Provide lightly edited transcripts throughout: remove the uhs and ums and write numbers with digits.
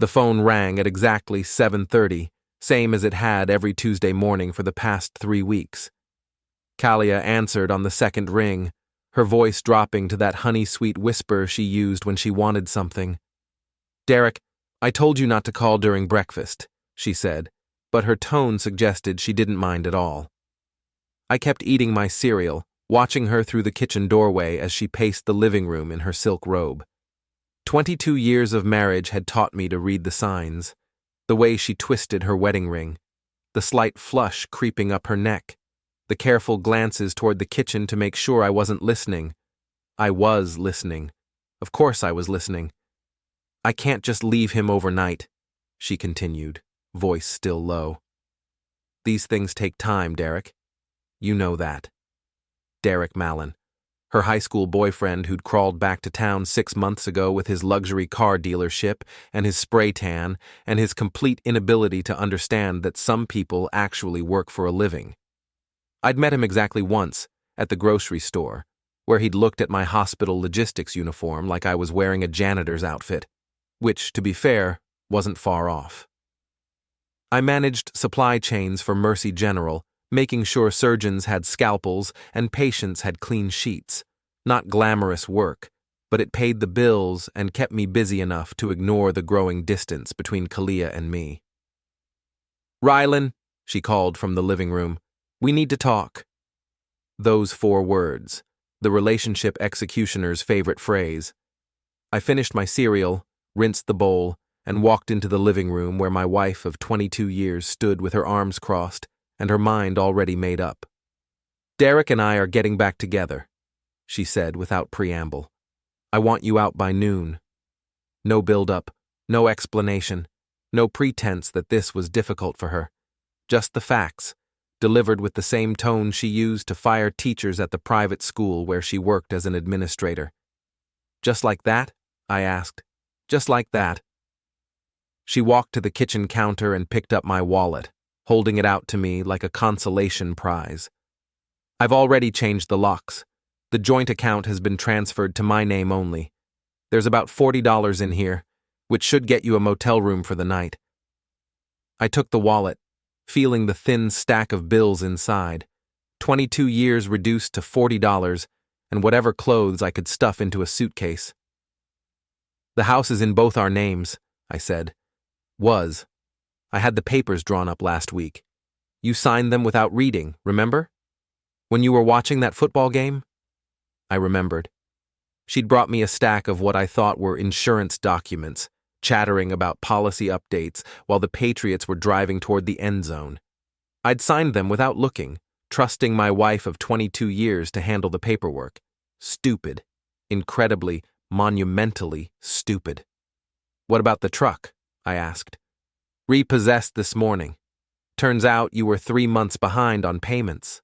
The phone rang at exactly 7:30, same as it had every Tuesday morning for the past 3 weeks. Kalia answered on the second ring, her voice dropping to that honey-sweet whisper she used when she wanted something. "Derek, I told you not to call during breakfast," she said, but her tone suggested she didn't mind at all. I kept eating my cereal, watching her through the kitchen doorway as she paced the living room in her silk robe. 22 years of marriage had taught me to read the signs, the way she twisted her wedding ring, the slight flush creeping up her neck, the careful glances toward the kitchen to make sure I wasn't listening. I was listening. Of course I was listening. "I can't just leave him overnight," she continued, voice still low. "These things take time, Derek. You know that." Derek Mallon, her high school boyfriend who'd crawled back to town 6 months ago with his luxury car dealership and his spray tan and his complete inability to understand that some people actually work for a living. I'd met him exactly once, at the grocery store, where he'd looked at my hospital logistics uniform like I was wearing a janitor's outfit, which, to be fair, wasn't far off. I managed supply chains for Mercy General, making sure surgeons had scalpels and patients had clean sheets. Not glamorous work, but it paid the bills and kept me busy enough to ignore the growing distance between Kalia and me. "Rylan," she called from the living room, "we need to talk." Those 4 words, the relationship executioner's favorite phrase. I finished my cereal, rinsed the bowl, and walked into the living room where my wife of 22 years stood with her arms crossed and her mind already made up. "Derek and I are getting back together," she said without preamble. "I want you out by noon." No build-up, no explanation, no pretense that this was difficult for her. Just the facts, delivered with the same tone she used to fire teachers at the private school where she worked as an administrator. "Just like that?" I asked. "Just like that?" She walked to the kitchen counter and picked up my wallet, holding it out to me like a consolation prize. "I've already changed the locks. The joint account has been transferred to my name only. There's about $40 in here, which should get you a motel room for the night." I took the wallet, feeling the thin stack of bills inside. 22 years reduced to $40, and whatever clothes I could stuff into a suitcase. "The house is in both our names," I said. "Was. I had the papers drawn up last week. You signed them without reading, remember? When you were watching that football game?" I remembered. She'd brought me a stack of what I thought were insurance documents, chattering about policy updates while the Patriots were driving toward the end zone. I'd signed them without looking, trusting my wife of 22 years to handle the paperwork. Stupid. Incredibly, monumentally stupid. "What about the truck?" I asked. "Repossessed this morning. Turns out you were 3 months behind on payments."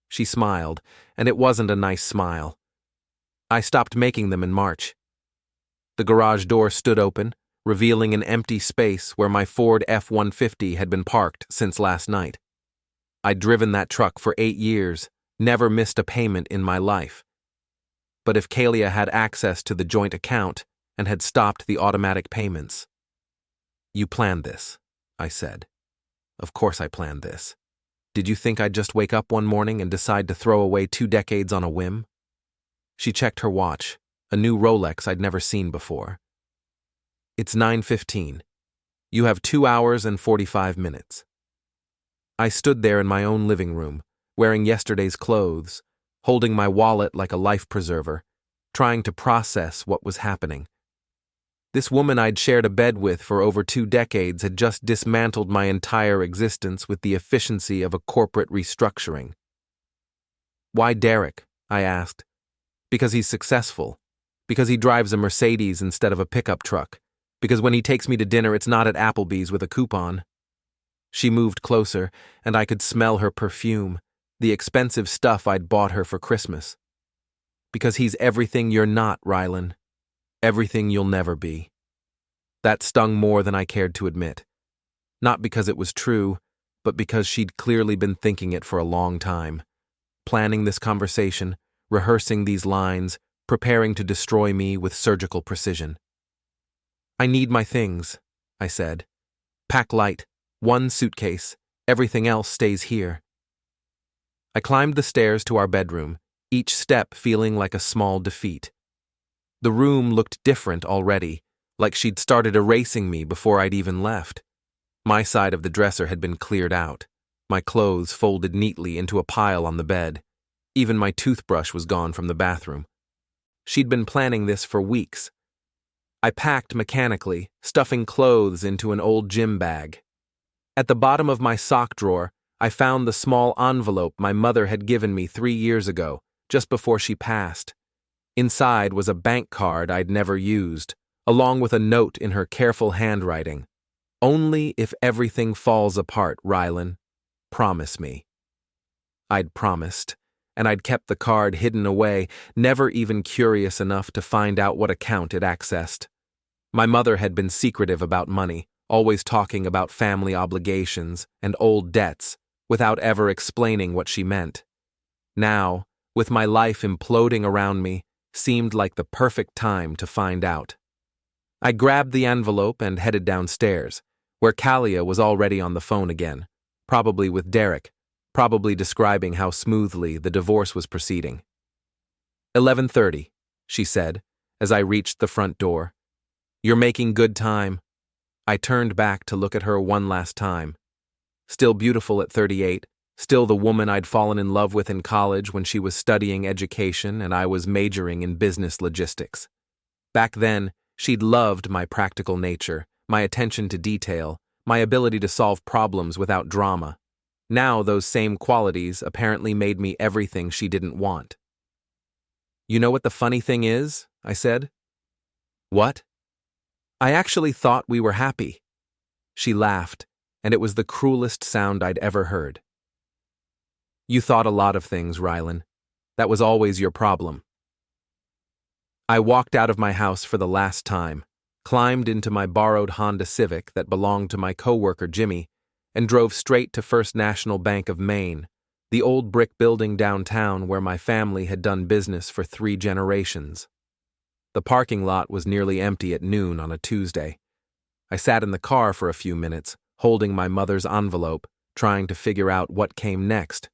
She smiled, and it wasn't a nice smile. "I stopped making them in March." The garage door stood open, revealing an empty space where my Ford F-150 had been parked since last night. I'd driven that truck for 8 years, never missed a payment in my life. But if Kalia had access to the joint account and had stopped the automatic payments. "You planned this," I said. "Of course I planned this. Did you think I'd just wake up one morning and decide to throw away 2 decades on a whim?" She checked her watch, a new Rolex I'd never seen before. "It's 9:15. You have 2 hours and 45 minutes. I stood there in my own living room, wearing yesterday's clothes, holding my wallet like a life preserver, trying to process what was happening. This woman I'd shared a bed with for over 2 decades had just dismantled my entire existence with the efficiency of a corporate restructuring. "Why Derek?" I asked. "Because he's successful. Because he drives a Mercedes instead of a pickup truck. Because when he takes me to dinner, it's not at Applebee's with a coupon." She moved closer, and I could smell her perfume, the expensive stuff I'd bought her for Christmas. "Because he's everything you're not, Rylan. Everything you'll never be." That stung more than I cared to admit. Not because it was true, but because she'd clearly been thinking it for a long time. Planning this conversation, rehearsing these lines, preparing to destroy me with surgical precision. I need my things, I said. Pack light, 1 suitcase, everything else stays here. I climbed the stairs to our bedroom, each step feeling like a small defeat. The room looked different already, like she'd started erasing me before I'd even left. My side of the dresser had been cleared out, my clothes folded neatly into a pile on the bed. Even my toothbrush was gone from the bathroom. She'd been planning this for weeks. I packed mechanically, stuffing clothes into an old gym bag. At the bottom of my sock drawer, I found the small envelope my mother had given me 3 years ago, just before she passed. Inside was a bank card I'd never used, along with a note in her careful handwriting. Only if everything falls apart, Rylan. Promise me. I'd promised, and I'd kept the card hidden away, never even curious enough to find out what account it accessed. My mother had been secretive about money, always talking about family obligations and old debts, without ever explaining what she meant. Now, with my life imploding around me, seemed like the perfect time to find out. I grabbed the envelope and headed downstairs, where Kalia was already on the phone again, probably with Derek, probably describing how smoothly the divorce was proceeding. 11:30, she said, as I reached the front door. You're making good time. I turned back to look at her one last time. Still beautiful at 38, still the woman I'd fallen in love with in college when she was studying education and I was majoring in business logistics. Back then, she'd loved my practical nature, my attention to detail, my ability to solve problems without drama. Now those same qualities apparently made me everything she didn't want. You know what the funny thing is? I said. What? I actually thought we were happy. She laughed, and it was the cruelest sound I'd ever heard. You thought a lot of things, Rylan. That was always your problem. I walked out of my house for the last time, climbed into my borrowed Honda Civic that belonged to my coworker Jimmy, and drove straight to First National Bank of Maine, the old brick building downtown where my family had done business for 3 generations. The parking lot was nearly empty at noon on a Tuesday. I sat in the car for a few minutes, holding my mother's envelope, trying to figure out what came next.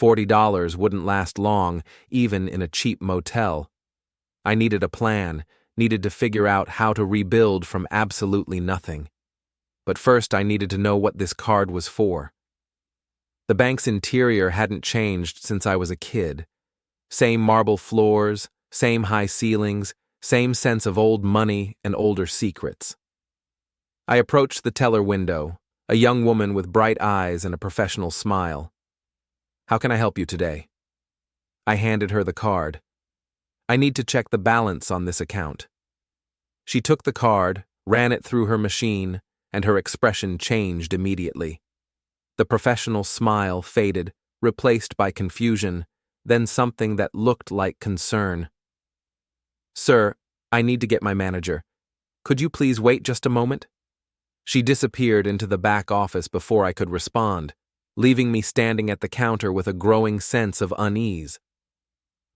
$40 wouldn't last long, even in a cheap motel. I needed a plan, needed to figure out how to rebuild from absolutely nothing. But first I needed to know what this card was for. The bank's interior hadn't changed since I was a kid. Same marble floors, same high ceilings, same sense of old money and older secrets. I approached the teller window, a young woman with bright eyes and a professional smile. How can I help you today? I handed her the card. I need to check the balance on this account. She took the card, ran it through her machine, and her expression changed immediately. The professional smile faded, replaced by confusion, then something that looked like concern. Sir, I need to get my manager. Could you please wait just a moment? She disappeared into the back office before I could respond, leaving me standing at the counter with a growing sense of unease.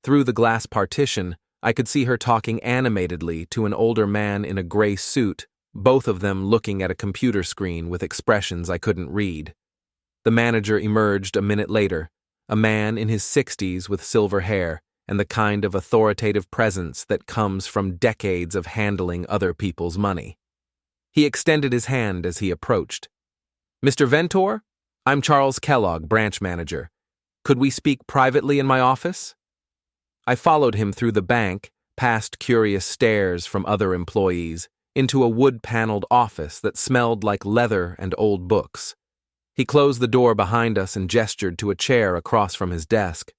Through the glass partition, I could see her talking animatedly to an older man in a gray suit, both of them looking at a computer screen with expressions I couldn't read. The manager emerged a minute later, a man in his 60s with silver hair and the kind of authoritative presence that comes from decades of handling other people's money. He extended his hand as he approached. Mr. Ventor, I'm Charles Kellogg, branch manager. Could we speak privately in my office? I followed him through the bank, past curious stares from other employees, into a wood-paneled office that smelled like leather and old books. He closed the door behind us and gestured to a chair across from his desk.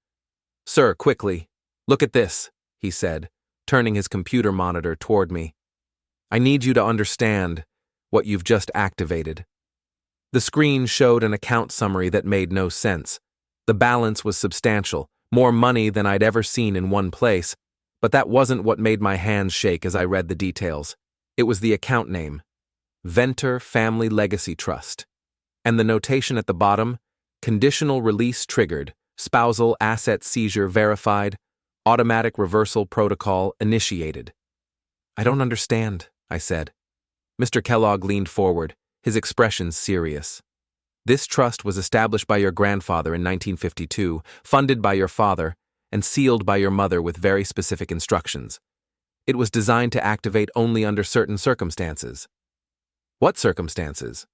Sir, quickly, look at this, he said, turning his computer monitor toward me. I need you to understand what you've just activated. The screen showed an account summary that made no sense. The balance was substantial, more money than I'd ever seen in one place, but that wasn't what made my hands shake as I read the details. It was the account name, Venter Family Legacy Trust. And the notation at the bottom, conditional release triggered, spousal asset seizure verified, automatic reversal protocol initiated. I don't understand, I said. Mr. Kellogg leaned forward, his expression serious. This trust was established by your grandfather in 1952, funded by your father, and sealed by your mother with very specific instructions. It was designed to activate only under certain circumstances. What circumstances?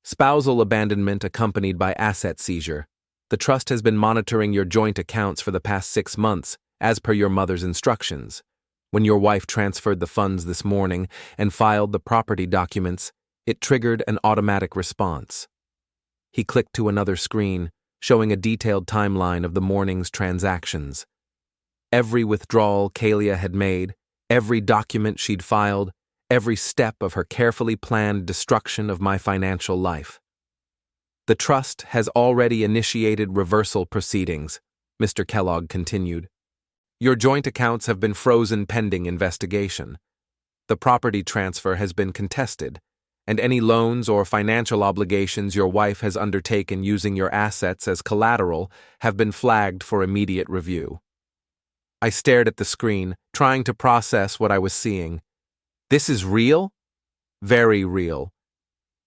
Spousal abandonment accompanied by asset seizure. The trust has been monitoring your joint accounts for the past 6 months, as per your mother's instructions. When your wife transferred the funds this morning and filed the property documents, it triggered an automatic response. He clicked to another screen, showing a detailed timeline of the morning's transactions. Every withdrawal Kalia had made, every document she'd filed, every step of her carefully planned destruction of my financial life. The trust has already initiated reversal proceedings, Mr. Kellogg continued. Your joint accounts have been frozen pending investigation. The property transfer has been contested, and any loans or financial obligations your wife has undertaken using your assets as collateral have been flagged for immediate review. I stared at the screen, trying to process what I was seeing. This is real? Very real.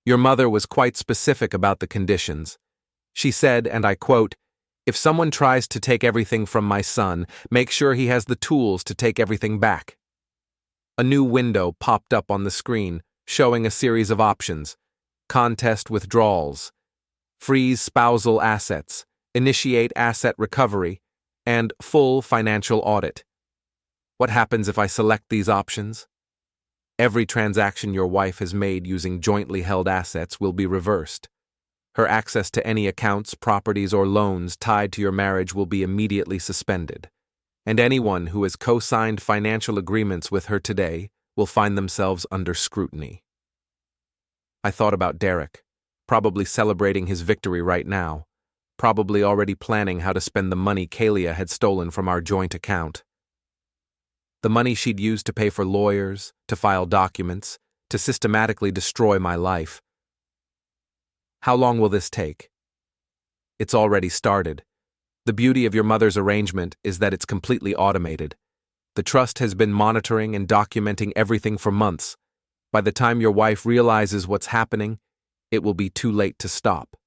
Your mother was quite specific about the conditions. She said, and I quote, "If someone tries to take everything from my son, make sure he has the tools to take everything back." A new window popped up on the screen, showing a series of options: contest withdrawals, freeze spousal assets, initiate asset recovery, and full financial audit. What happens if I select these options? Every transaction your wife has made using jointly held assets will be reversed. Her access to any accounts, properties, or loans tied to your marriage will be immediately suspended, and anyone who has co-signed financial agreements with her today will find themselves under scrutiny. I thought about Derek, probably celebrating his victory right now, probably already planning how to spend the money Kalia had stolen from our joint account. The money she'd used to pay for lawyers, to file documents, to systematically destroy my life. How long will this take? It's already started. The beauty of your mother's arrangement is that it's completely automated. The trust has been monitoring and documenting everything for months. By the time your wife realizes what's happening, it will be too late to stop.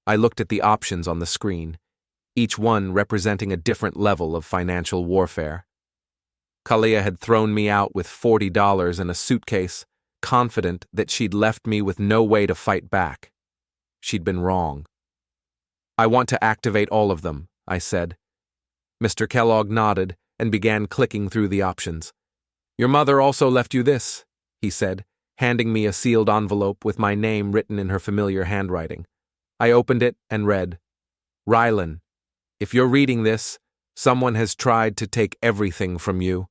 I looked at the options on the screen, each one representing a different level of financial warfare. Kalia had thrown me out with $40 in a suitcase, confident that she'd left me with no way to fight back. She'd been wrong. I want to activate all of them, I said. Mr. Kellogg nodded and began clicking through the options. Your mother also left you this, he said, handing me a sealed envelope with my name written in her familiar handwriting. I opened it and read, Rylan, if you're reading this, someone has tried to take everything from you.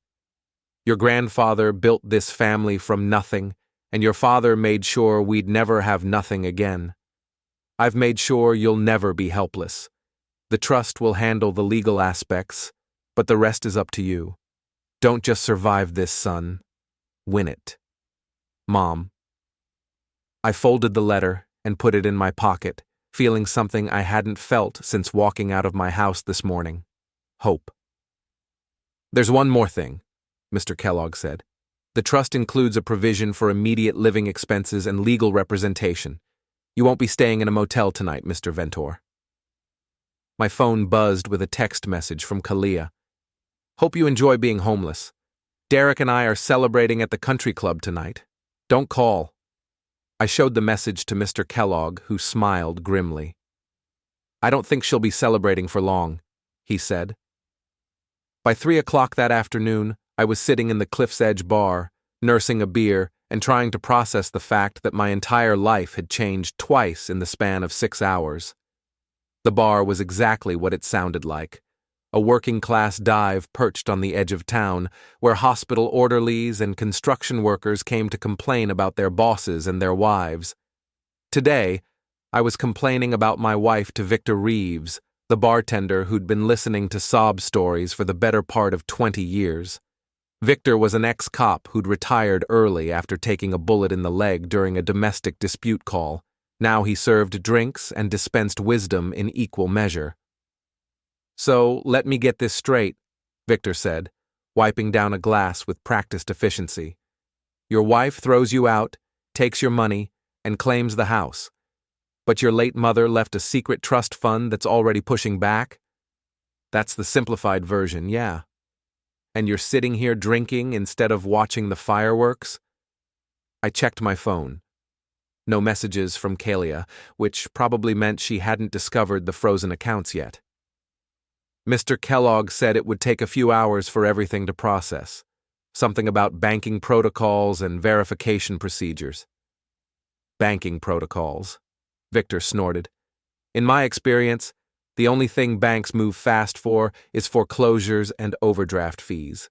Your grandfather built this family from nothing, and your father made sure we'd never have nothing again. I've made sure you'll never be helpless. The trust will handle the legal aspects, but the rest is up to you. Don't just survive this, son. Win it. Mom. I folded the letter and put it in my pocket, feeling something I hadn't felt since walking out of my house this morning. Hope. There's one more thing, Mr. Kellogg said. The trust includes a provision for immediate living expenses and legal representation. You won't be staying in a motel tonight, Mr. Ventor. My phone buzzed with a text message from Kalia. Hope you enjoy being homeless. Derek and I are celebrating at the country club tonight. Don't call. I showed the message to Mr. Kellogg, who smiled grimly. I don't think she'll be celebrating for long, he said. By 3 o'clock that afternoon, I was sitting in the Cliff's Edge bar, nursing a beer and trying to process the fact that my entire life had changed twice in the span of 6 hours. The bar was exactly what it sounded like, a working-class dive perched on the edge of town, where hospital orderlies and construction workers came to complain about their bosses and their wives. Today, I was complaining about my wife to Victor Reeves, the bartender who'd been listening to sob stories for the better part of 20 years. Victor was an ex-cop who'd retired early after taking a bullet in the leg during a domestic dispute call. Now he served drinks and dispensed wisdom in equal measure. So, let me get this straight, Victor said, wiping down a glass with practiced efficiency. Your wife throws you out, takes your money, and claims the house. But your late mother left a secret trust fund that's already pushing back? That's the simplified version, yeah. And you're sitting here drinking instead of watching the fireworks? I checked my phone. No messages from Kalia, which probably meant she hadn't discovered the frozen accounts yet. Mr. Kellogg said it would take a few hours for everything to process. Something about banking protocols and verification procedures. Banking protocols, Victor snorted. In my experience, the only thing banks move fast for is foreclosures and overdraft fees.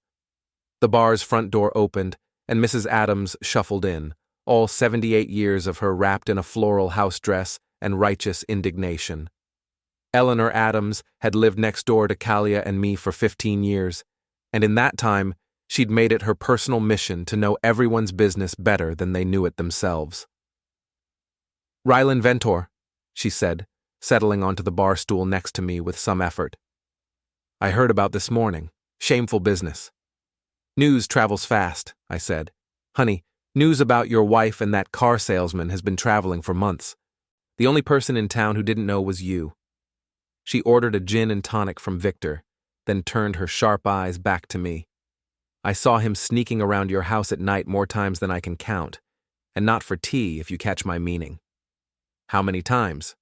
The bar's front door opened, and Mrs. Adams shuffled in, all 78 years of her wrapped in a floral house dress and righteous indignation. Eleanor Adams had lived next door to Kalia and me for 15 years, and in that time, she'd made it her personal mission to know everyone's business better than they knew it themselves. "Rylan Ventor," she said, settling onto the bar stool next to me with some effort. "I heard about this morning. Shameful business." "News travels fast," I said. "Honey, news about your wife and that car salesman has been traveling for months. The only person in town who didn't know was you." She ordered a gin and tonic from Victor, then turned her sharp eyes back to me. "I saw him sneaking around your house at night more times than I can count, and not for tea, if you catch my meaning." "How many times?"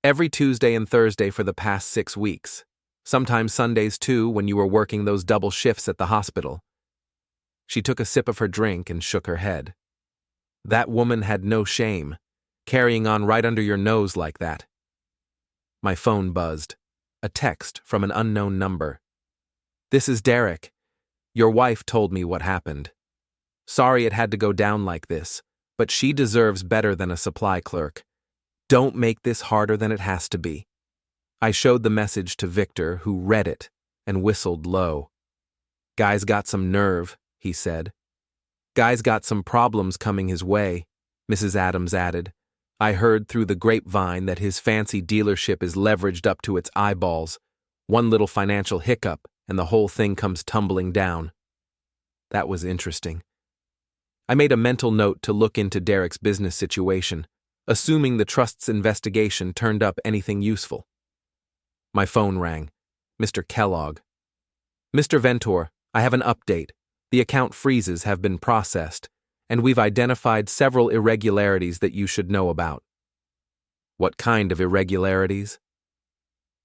"Every Tuesday and Thursday for the past 6 weeks. Sometimes Sundays too, when you were working those double shifts at the hospital." She took a sip of her drink and shook her head. "That woman had no shame, carrying on right under your nose like that." My phone buzzed. A text from an unknown number. "This is Derek. Your wife told me what happened. Sorry it had to go down like this, but she deserves better than a supply clerk. Don't make this harder than it has to be." I showed the message to Victor, who read it and whistled low. "Guy's got some nerve," he said. "Guy's got some problems coming his way," Mrs. Adams added. "I heard through the grapevine that his fancy dealership is leveraged up to its eyeballs. One little financial hiccup, and the whole thing comes tumbling down." That was interesting. I made a mental note to look into Derek's business situation, assuming the trust's investigation turned up anything useful. My phone rang. Mr. Kellogg. "Mr. Ventor, I have an update. The account freezes have been processed, and we've identified several irregularities that you should know about." "What kind of irregularities?"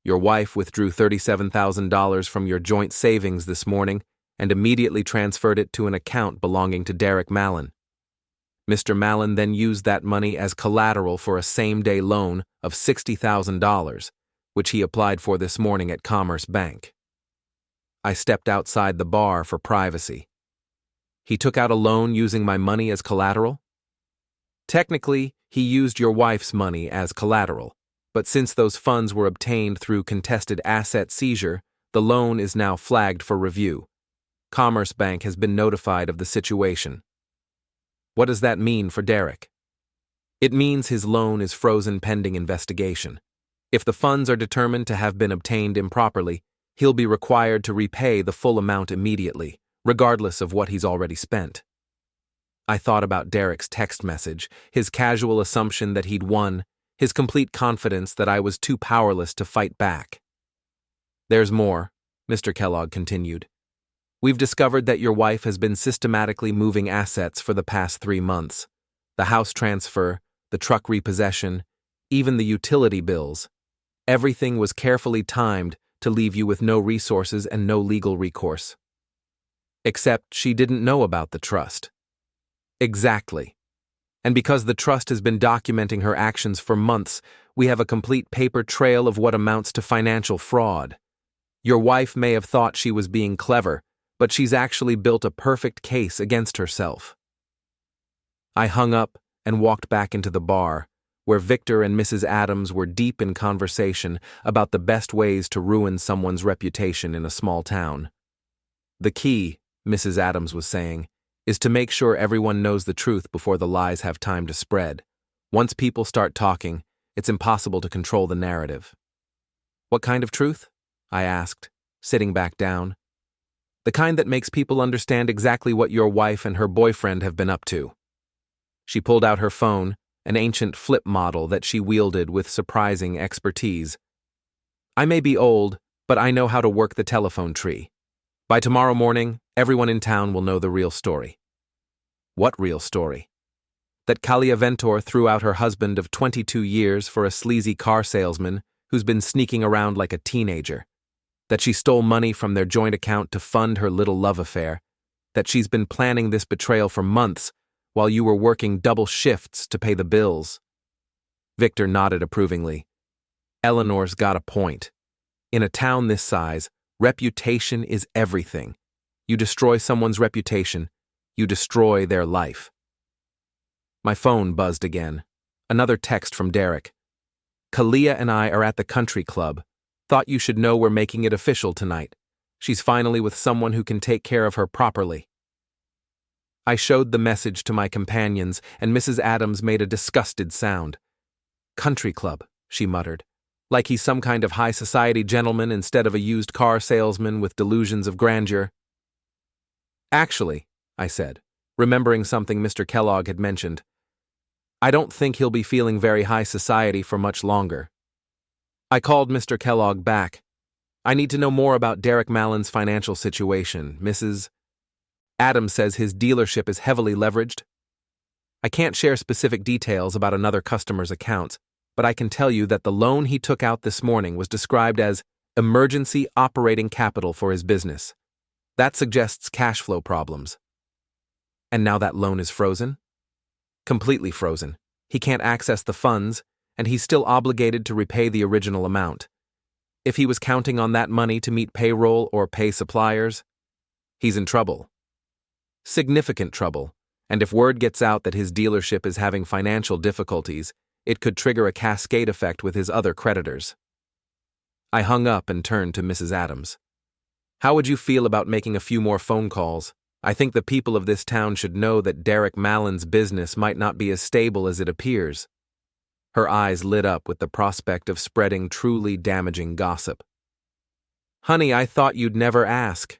"Your wife withdrew $37,000 from your joint savings this morning and immediately transferred it to an account belonging to Derek Mallon. Mr. Mallon then used that money as collateral for a same-day loan of $60,000, which he applied for this morning at Commerce Bank." I stepped outside the bar for privacy. "He took out a loan using my money as collateral?" "Technically, he used your wife's money as collateral, but since those funds were obtained through contested asset seizure, the loan is now flagged for review. Commerce Bank has been notified of the situation." "What does that mean for Derek?" "It means his loan is frozen pending investigation. If the funds are determined to have been obtained improperly, he'll be required to repay the full amount immediately, regardless of what he's already spent." I thought about Derek's text message, his casual assumption that he'd won, his complete confidence that I was too powerless to fight back. "There's more," Mr. Kellogg continued. "We've discovered that your wife has been systematically moving assets for the past 3 months. The house transfer, the truck repossession, even the utility bills. Everything was carefully timed to leave you with no resources and no legal recourse." "Except she didn't know about the trust." "Exactly. And because the trust has been documenting her actions for months, we have a complete paper trail of what amounts to financial fraud. Your wife may have thought she was being clever, but she's actually built a perfect case against herself." I hung up and walked back into the bar, where Victor and Mrs. Adams were deep in conversation about the best ways to ruin someone's reputation in a small town. "The key," Mrs. Adams was saying, "is to make sure everyone knows the truth before the lies have time to spread. Once people start talking, it's impossible to control the narrative." "What kind of truth?" I asked, sitting back down. The kind that makes people understand exactly what your wife and her boyfriend have been up to. She pulled out her phone, an ancient flip model that she wielded with surprising expertise. I may be old, but I know how to work the telephone tree. By tomorrow morning, everyone in town will know the real story. What real story? That Kalia Ventor threw out her husband of 22 years for a sleazy car salesman who's been sneaking around like a teenager. That she stole money from their joint account to fund her little love affair. That she's been planning this betrayal for months while you were working double shifts to pay the bills. Victor nodded approvingly. Eleanor's got a point. In a town this size, reputation is everything. You destroy someone's reputation, you destroy their life. My phone buzzed again. Another text from Derek. Kalia and I are at the country club. Thought you should know we're making it official tonight. She's finally with someone who can take care of her properly. I showed the message to my companions, and Mrs. Adams made a disgusted sound. Country club, she muttered, like he's some kind of high society gentleman instead of a used car salesman with delusions of grandeur. Actually, I said, remembering something Mr. Kellogg had mentioned, I don't think he'll be feeling very high society for much longer. I called Mr. Kellogg back. I need to know more about Derek Mallon's financial situation. Mrs. Adams says his dealership is heavily leveraged. I can't share specific details about another customer's accounts, but I can tell you that the loan he took out this morning was described as emergency operating capital for his business. That suggests cash flow problems. And now that loan is frozen? Completely frozen. He can't access the funds, and he's still obligated to repay the original amount. If he was counting on that money to meet payroll or pay suppliers, he's in trouble. Significant trouble, and if word gets out that his dealership is having financial difficulties, it could trigger a cascade effect with his other creditors. I hung up and turned to Mrs. Adams. How would you feel about making a few more phone calls? I think the people of this town should know that Derek Mallon's business might not be as stable as it appears. Her eyes lit up with the prospect of spreading truly damaging gossip. Honey, I thought you'd never ask.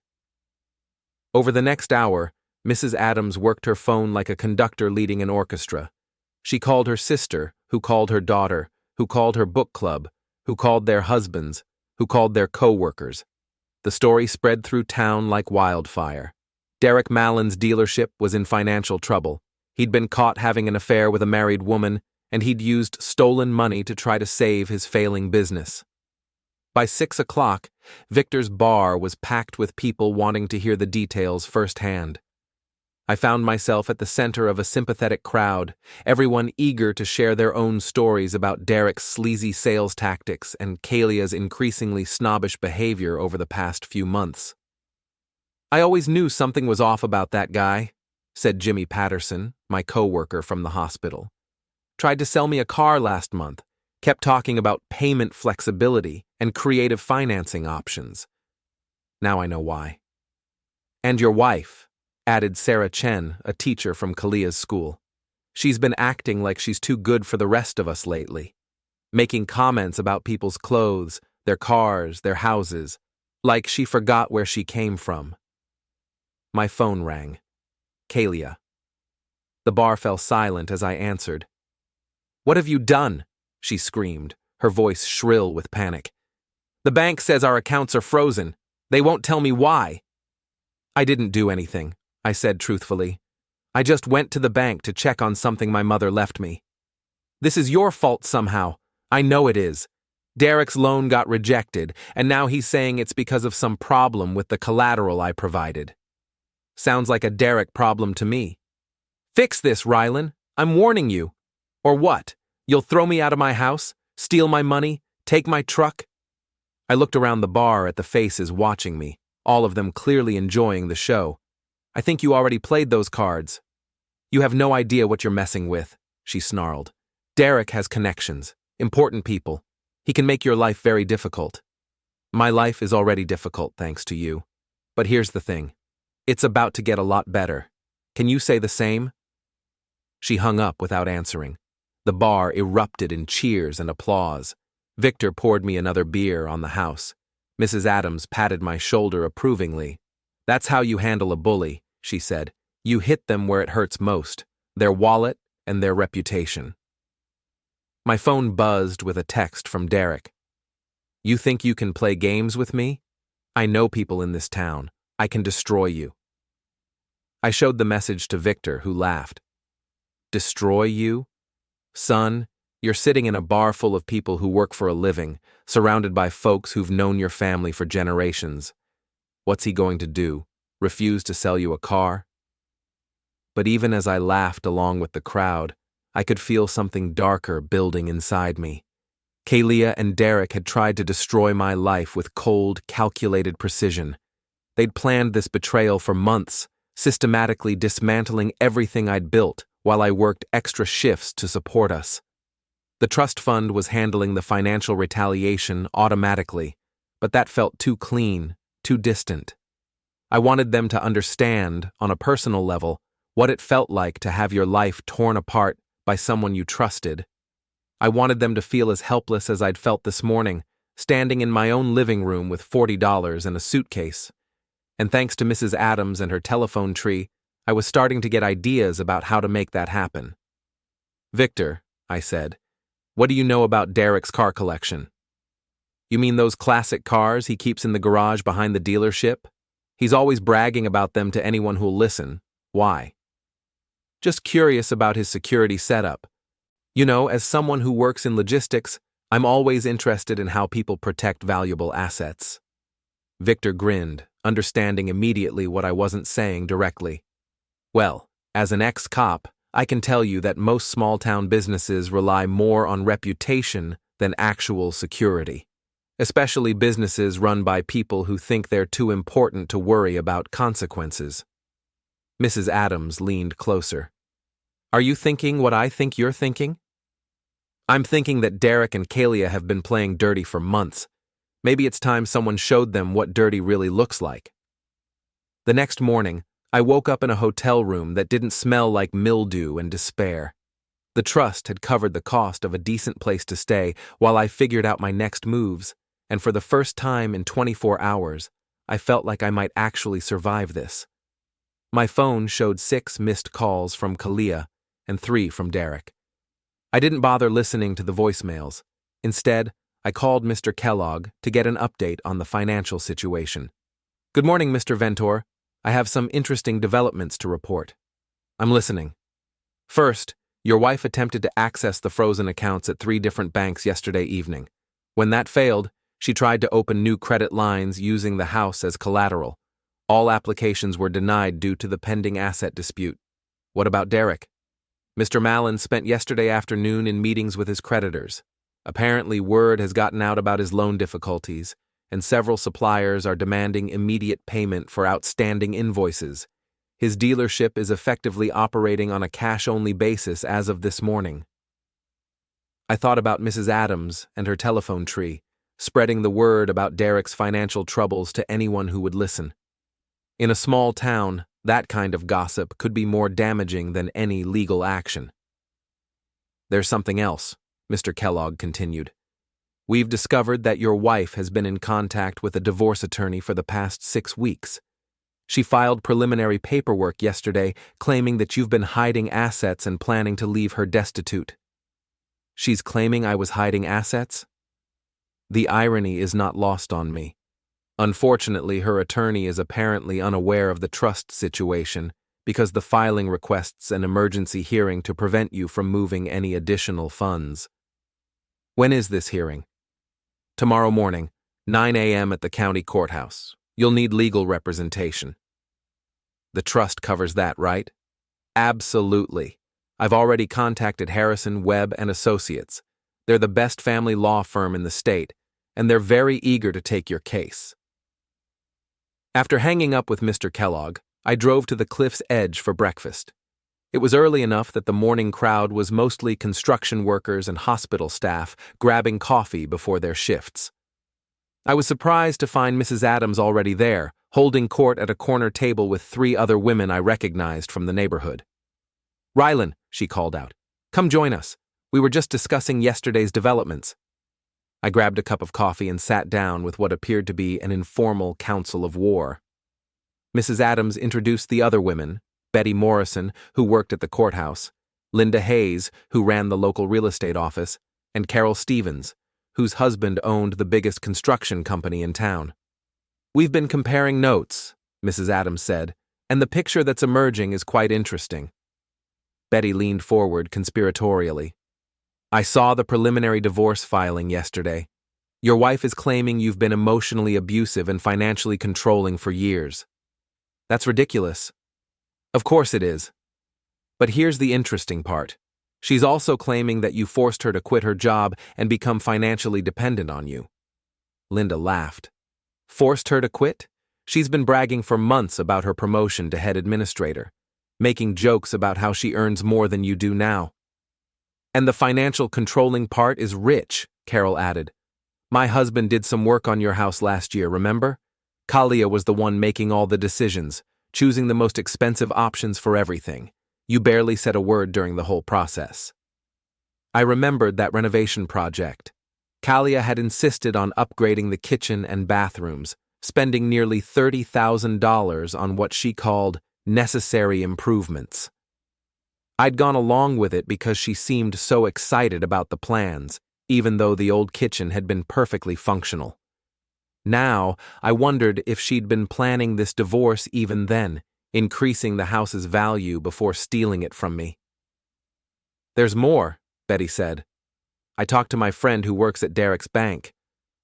Over the next hour, Mrs. Adams worked her phone like a conductor leading an orchestra. She called her sister, who called her daughter, who called her book club, who called their husbands, who called their co-workers. The story spread through town like wildfire. Derek Mallon's dealership was in financial trouble. He'd been caught having an affair with a married woman, and he'd used stolen money to try to save his failing business. By 6 o'clock, Victor's bar was packed with people wanting to hear the details firsthand. I found myself at the center of a sympathetic crowd, everyone eager to share their own stories about Derek's sleazy sales tactics and Kalia's increasingly snobbish behavior over the past few months. I always knew something was off about that guy, said Jimmy Patterson, my co-worker from the hospital. Tried to sell me a car last month, kept talking about payment flexibility and creative financing options. Now I know why. And your wife, added Sarah Chen, a teacher from Kalia's school. She's been acting like she's too good for the rest of us lately, making comments about people's clothes, their cars, their houses, like she forgot where she came from. My phone rang. Kalia. The bar fell silent as I answered. What have you done? She screamed, her voice shrill with panic. The bank says our accounts are frozen. They won't tell me why. I didn't do anything, I said truthfully. I just went to the bank to check on something my mother left me. This is your fault somehow. I know it is. Derek's loan got rejected, and now he's saying it's because of some problem with the collateral I provided. Sounds like a Derek problem to me. Fix this, Rylan. I'm warning you. Or what? You'll throw me out of my house? Steal my money? Take my truck? I looked around the bar at the faces watching me, all of them clearly enjoying the show. I think you already played those cards. You have no idea what you're messing with, she snarled. Derek has connections, important people. He can make your life very difficult. My life is already difficult thanks to you. But here's the thing. It's about to get a lot better. Can you say the same? She hung up without answering. The bar erupted in cheers and applause. Victor poured me another beer on the house. Mrs. Adams patted my shoulder approvingly. That's how you handle a bully, she said. You hit them where it hurts most, their wallet and their reputation. My phone buzzed with a text from Derek. You think you can play games with me? I know people in this town. I can destroy you. I showed the message to Victor, who laughed. Destroy you? Son, you're sitting in a bar full of people who work for a living, surrounded by folks who've known your family for generations. What's he going to do? Refuse to sell you a car? But even as I laughed along with the crowd, I could feel something darker building inside me. Kalia and Derek had tried to destroy my life with cold, calculated precision. They'd planned this betrayal for months, systematically dismantling everything I'd built while I worked extra shifts to support us. The trust fund was handling the financial retaliation automatically, but that felt too clean, too distant. I wanted them to understand, on a personal level, what it felt like to have your life torn apart by someone you trusted. I wanted them to feel as helpless as I'd felt this morning, standing in my own living room with $40 and a suitcase. And thanks to Mrs. Adams and her telephone tree, I was starting to get ideas about how to make that happen. Victor, I said, what do you know about Derek's car collection? You mean those classic cars he keeps in the garage behind the dealership? He's always bragging about them to anyone who'll listen. Why? Just curious about his security setup. You know, as someone who works in logistics, I'm always interested in how people protect valuable assets. Victor grinned, understanding immediately what I wasn't saying directly. Well, as an ex-cop, I can tell you that most small-town businesses rely more on reputation than actual security, especially businesses run by people who think they're too important to worry about consequences. Mrs. Adams leaned closer. Are you thinking what I think you're thinking? I'm thinking that Derek and Kalia have been playing dirty for months. Maybe it's time someone showed them what dirty really looks like. The next morning, I woke up in a hotel room that didn't smell like mildew and despair. The trust had covered the cost of a decent place to stay while I figured out my next moves, and for the first time in 24 hours, I felt like I might actually survive this. My phone showed 6 missed calls from Kalia and 3 from Derek. I didn't bother listening to the voicemails. Instead, I called Mr. Kellogg to get an update on the financial situation. Good morning, Mr. Ventor. I have some interesting developments to report. I'm listening. First, your wife attempted to access the frozen accounts at 3 different banks yesterday evening. When that failed, she tried to open new credit lines using the house as collateral. All applications were denied due to the pending asset dispute. What about Derek? Mr. Mallon spent yesterday afternoon in meetings with his creditors. Apparently, word has gotten out about his loan difficulties, and several suppliers are demanding immediate payment for outstanding invoices. His dealership is effectively operating on a cash-only basis as of this morning. I thought about Mrs. Adams and her telephone tree, spreading the word about Derek's financial troubles to anyone who would listen. In a small town, that kind of gossip could be more damaging than any legal action. There's something else, Mr. Kellogg continued. We've discovered that your wife has been in contact with a divorce attorney for the past 6 weeks. She filed preliminary paperwork yesterday claiming that you've been hiding assets and planning to leave her destitute. She's claiming I was hiding assets? The irony is not lost on me. Unfortunately, her attorney is apparently unaware of the trust situation because the filing requests an emergency hearing to prevent you from moving any additional funds. When is this hearing? Tomorrow morning, 9 a.m. at the county courthouse. You'll need legal representation. The trust covers that, right? Absolutely. I've already contacted Harrison, Webb, and Associates. They're the best family law firm in the state, and they're very eager to take your case. After hanging up with Mr. Kellogg, I drove to the cliff's edge for breakfast. It was early enough that the morning crowd was mostly construction workers and hospital staff grabbing coffee before their shifts. I was surprised to find Mrs. Adams already there, holding court at a corner table with 3 other women I recognized from the neighborhood. Rylan, she called out, come join us. We were just discussing yesterday's developments. I grabbed a cup of coffee and sat down with what appeared to be an informal council of war. Mrs. Adams introduced the other women, Betty Morrison, who worked at the courthouse, Linda Hayes, who ran the local real estate office, and Carol Stevens, whose husband owned the biggest construction company in town. "We've been comparing notes," Mrs. Adams said, "and the picture that's emerging is quite interesting." Betty leaned forward conspiratorially. "I saw the preliminary divorce filing yesterday. Your wife is claiming you've been emotionally abusive and financially controlling for years. That's ridiculous." "Of course it is. But here's the interesting part. She's also claiming that you forced her to quit her job and become financially dependent on you." Linda laughed. "Forced her to quit? She's been bragging for months about her promotion to head administrator, making jokes about how she earns more than you do now." "And the financial controlling part is rich," Carol added. "My husband did some work on your house last year, remember? Kalia was the one making all the decisions, choosing the most expensive options for everything. You barely said a word during the whole process." I remembered that renovation project. Kalia had insisted on upgrading the kitchen and bathrooms, spending nearly $30,000 on what she called necessary improvements. I'd gone along with it because she seemed so excited about the plans, even though the old kitchen had been perfectly functional. Now, I wondered if she'd been planning this divorce even then, increasing the house's value before stealing it from me. "There's more," Betty said. "I talked to my friend who works at Derek's bank.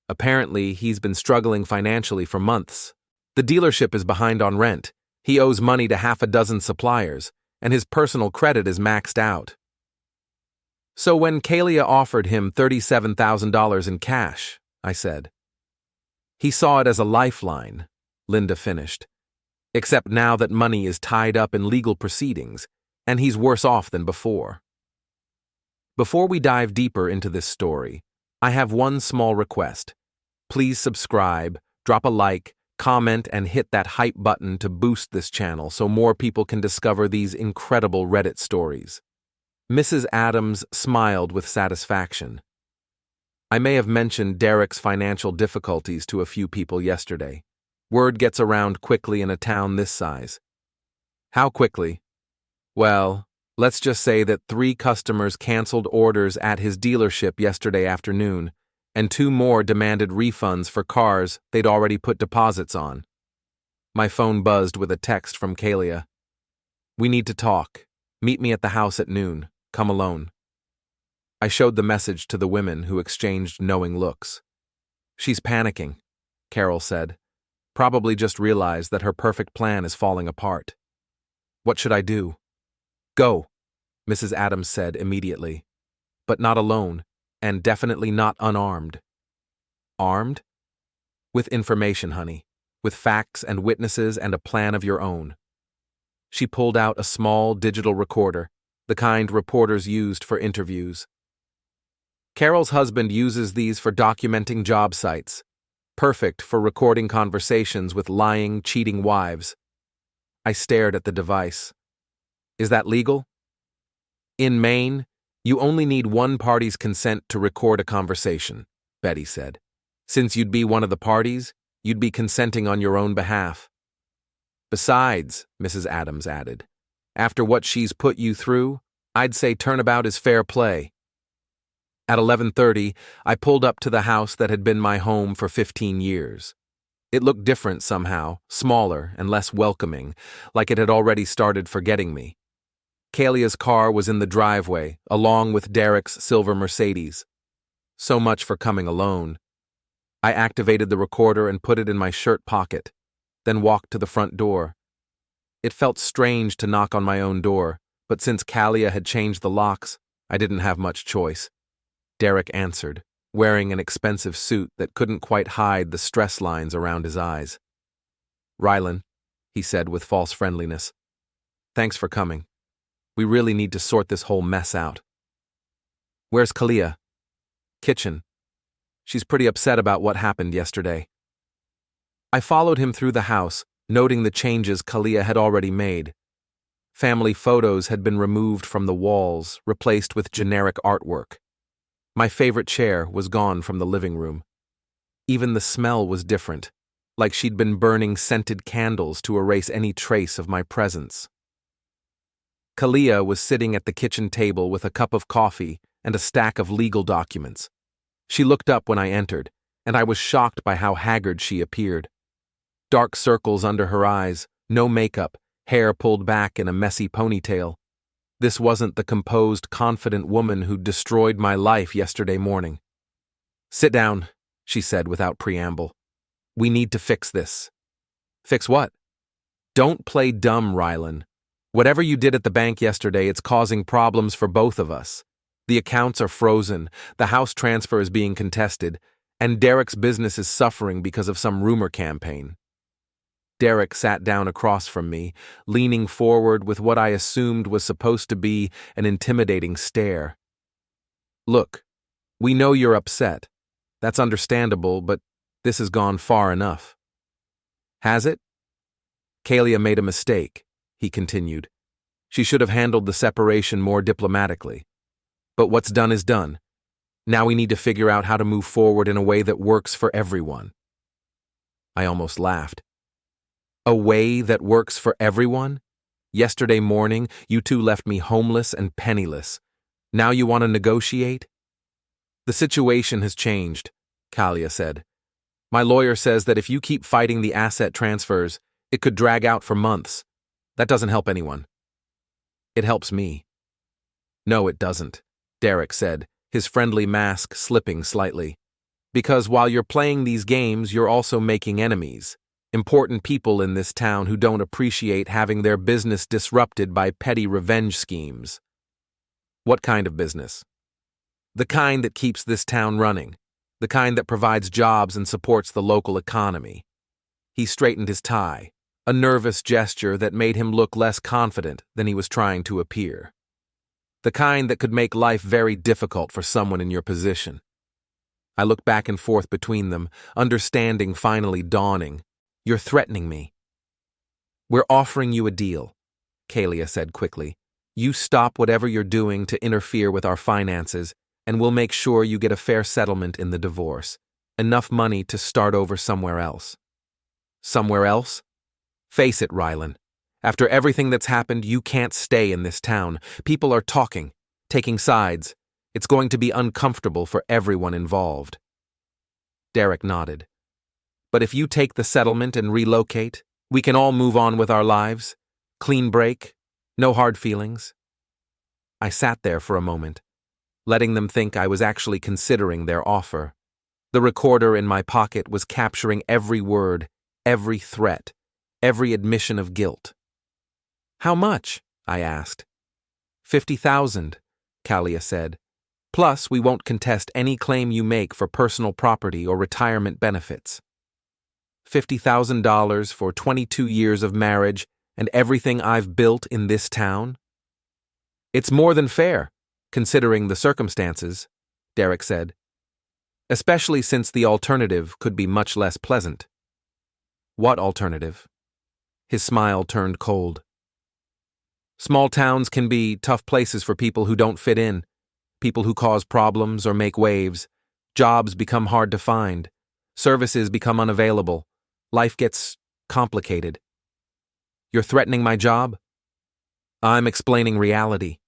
Apparently, he's been struggling financially for months. The dealership is behind on rent. He owes money to half a dozen suppliers, and his personal credit is maxed out." "So when Kalia offered him $37,000 in cash," I said. "He saw it as a lifeline," Linda finished. "Except now that money is tied up in legal proceedings, and he's worse off than before." Before we dive deeper into this story, I have one small request. Please subscribe, drop a like, comment, and hit that hype button to boost this channel so more people can discover these incredible Reddit stories. Mrs. Adams smiled with satisfaction. "I may have mentioned Derek's financial difficulties to a few people yesterday. Word gets around quickly in a town this size." "How quickly?" "Well, let's just say that 3 customers canceled orders at his dealership yesterday afternoon, and 2 more demanded refunds for cars they'd already put deposits on." My phone buzzed with a text from Kalia. "We need to talk. Meet me at the house at noon. Come alone." I showed the message to the women, who exchanged knowing looks. "She's panicking," Carol said. "Probably just realized that her perfect plan is falling apart." "What should I do?" "Go," Mrs. Adams said immediately. "But not alone, and definitely not unarmed." "Armed?" "With information, honey. With facts and witnesses and a plan of your own." She pulled out a small digital recorder, the kind reporters used for interviews. "Carol's husband uses these for documenting job sites. Perfect for recording conversations with lying, cheating wives." I stared at the device. "Is that legal?" "In Maine, you only need one party's consent to record a conversation," Betty said. "Since you'd be one of the parties, you'd be consenting on your own behalf." "Besides," Mrs. Adams added, "after what she's put you through, I'd say turnabout is fair play." At 11:30, I pulled up to the house that had been my home for 15 years. It looked different somehow, smaller and less welcoming, like it had already started forgetting me. Kalia's car was in the driveway, along with Derek's silver Mercedes. So much for coming alone. I activated the recorder and put it in my shirt pocket, then walked to the front door. It felt strange to knock on my own door, but since Kalia had changed the locks, I didn't have much choice. Derek answered, wearing an expensive suit that couldn't quite hide the stress lines around his eyes. "Rylan," he said with false friendliness. "Thanks for coming. We really need to sort this whole mess out." "Where's Kalia?" "Kitchen. She's pretty upset about what happened yesterday." I followed him through the house, noting the changes Kalia had already made. Family photos had been removed from the walls, replaced with generic artwork. My favorite chair was gone from the living room. Even the smell was different, like she'd been burning scented candles to erase any trace of my presence. Kalia was sitting at the kitchen table with a cup of coffee and a stack of legal documents. She looked up when I entered, and I was shocked by how haggard she appeared. Dark circles under her eyes, no makeup, hair pulled back in a messy ponytail. This wasn't the composed, confident woman who'd destroyed my life yesterday morning. "Sit down," she said without preamble. "We need to fix this." "Fix what?" "Don't play dumb, Rylan. Whatever you did at the bank yesterday, it's causing problems for both of us. The accounts are frozen, the house transfer is being contested, and Derek's business is suffering because of some rumor campaign." Derek sat down across from me, leaning forward with what I assumed was supposed to be an intimidating stare. "Look, we know you're upset. That's understandable, but this has gone far enough." "Has it?" "Kalia made a mistake," he continued. "She should have handled the separation more diplomatically. But what's done is done. Now we need to figure out how to move forward in a way that works for everyone." I almost laughed. "A way that works for everyone? Yesterday morning, you two left me homeless and penniless. Now you want to negotiate?" "The situation has changed," Kalia said. "My lawyer says that if you keep fighting the asset transfers, it could drag out for months. That doesn't help anyone." "It helps me." "No, it doesn't," Derek said, his friendly mask slipping slightly. "Because while you're playing these games, you're also making enemies. Important people in this town who don't appreciate having their business disrupted by petty revenge schemes." "What kind of business?" "The kind that keeps this town running. The kind that provides jobs and supports the local economy." He straightened his tie, a nervous gesture that made him look less confident than he was trying to appear. "The kind that could make life very difficult for someone in your position." I looked back and forth between them, understanding finally dawning. "You're threatening me." "We're offering you a deal," Kalia said quickly. "You stop whatever you're doing to interfere with our finances, and we'll make sure you get a fair settlement in the divorce. Enough money to start over somewhere else." "Somewhere else?" "Face it, Rylan. After everything that's happened, you can't stay in this town. People are talking, taking sides. It's going to be uncomfortable for everyone involved." Derek nodded. "But if you take the settlement and relocate, we can all move on with our lives. Clean break, no hard feelings." I sat there for a moment, letting them think I was actually considering their offer. The recorder in my pocket was capturing every word, every threat, every admission of guilt. "How much?" I asked. $50,000, Kalia said. "Plus, we won't contest any claim you make for personal property or retirement benefits." $50,000 for 22 years of marriage and everything I've built in this town? "It's more than fair, considering the circumstances," Derek said. "Especially since the alternative could be much less pleasant." "What alternative?" His smile turned cold. "Small towns can be tough places for people who don't fit in, people who cause problems or make waves. Jobs become hard to find. Services become unavailable. Life gets complicated." "You're threatening my job?" "I'm explaining reality,"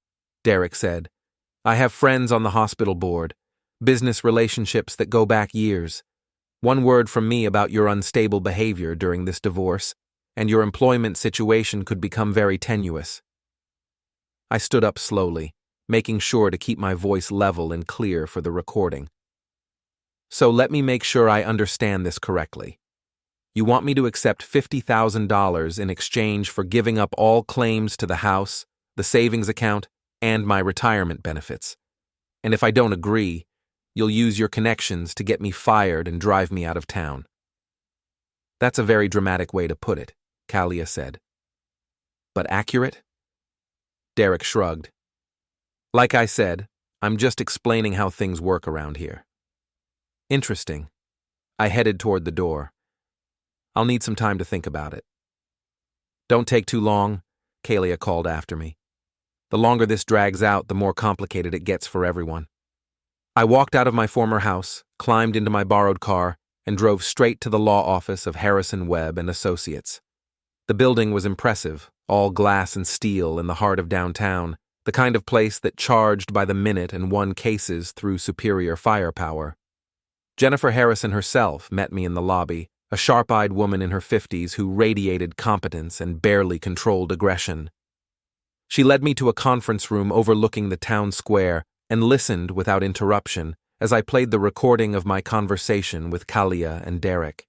Derek said. "I have friends on the hospital board, business relationships that go back years. One word from me about your unstable behavior during this divorce, and your employment situation could become very tenuous." I stood up slowly, making sure to keep my voice level and clear for the recording. "So let me make sure I understand this correctly. You want me to accept $50,000 in exchange for giving up all claims to the house, the savings account, and my retirement benefits. And if I don't agree, you'll use your connections to get me fired and drive me out of town." "That's a very dramatic way to put it," Kalia said. "But accurate?" Derek shrugged. "Like I said, I'm just explaining how things work around here." "Interesting." I headed toward the door. "I'll need some time to think about it." "Don't take too long," Kalia called after me. "The longer this drags out, the more complicated it gets for everyone." I walked out of my former house, climbed into my borrowed car, and drove straight to the law office of Harrison Webb and Associates. The building was impressive, all glass and steel in the heart of downtown, the kind of place that charged by the minute and won cases through superior firepower. Jennifer Harrison herself met me in the lobby, a sharp-eyed woman in her 50s who radiated competence and barely controlled aggression. She led me to a conference room overlooking the town square and listened without interruption as I played the recording of my conversation with Kalia and Derek.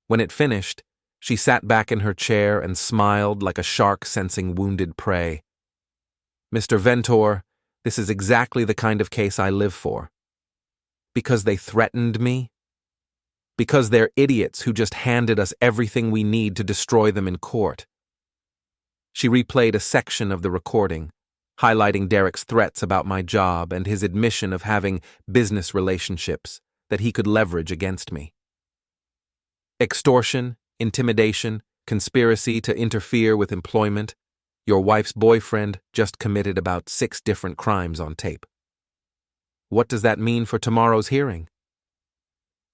When it finished, she sat back in her chair and smiled like a shark sensing wounded prey. "Mr. Ventor, this is exactly the kind of case I live for. Because they threatened me? Because they're idiots who just handed us everything we need to destroy them in court." She replayed a section of the recording, highlighting Derek's threats about my job and his admission of having business relationships that he could leverage against me. Extortion, intimidation, conspiracy to interfere with employment. Your wife's boyfriend just committed about 6 different crimes on tape. What does that mean for tomorrow's hearing?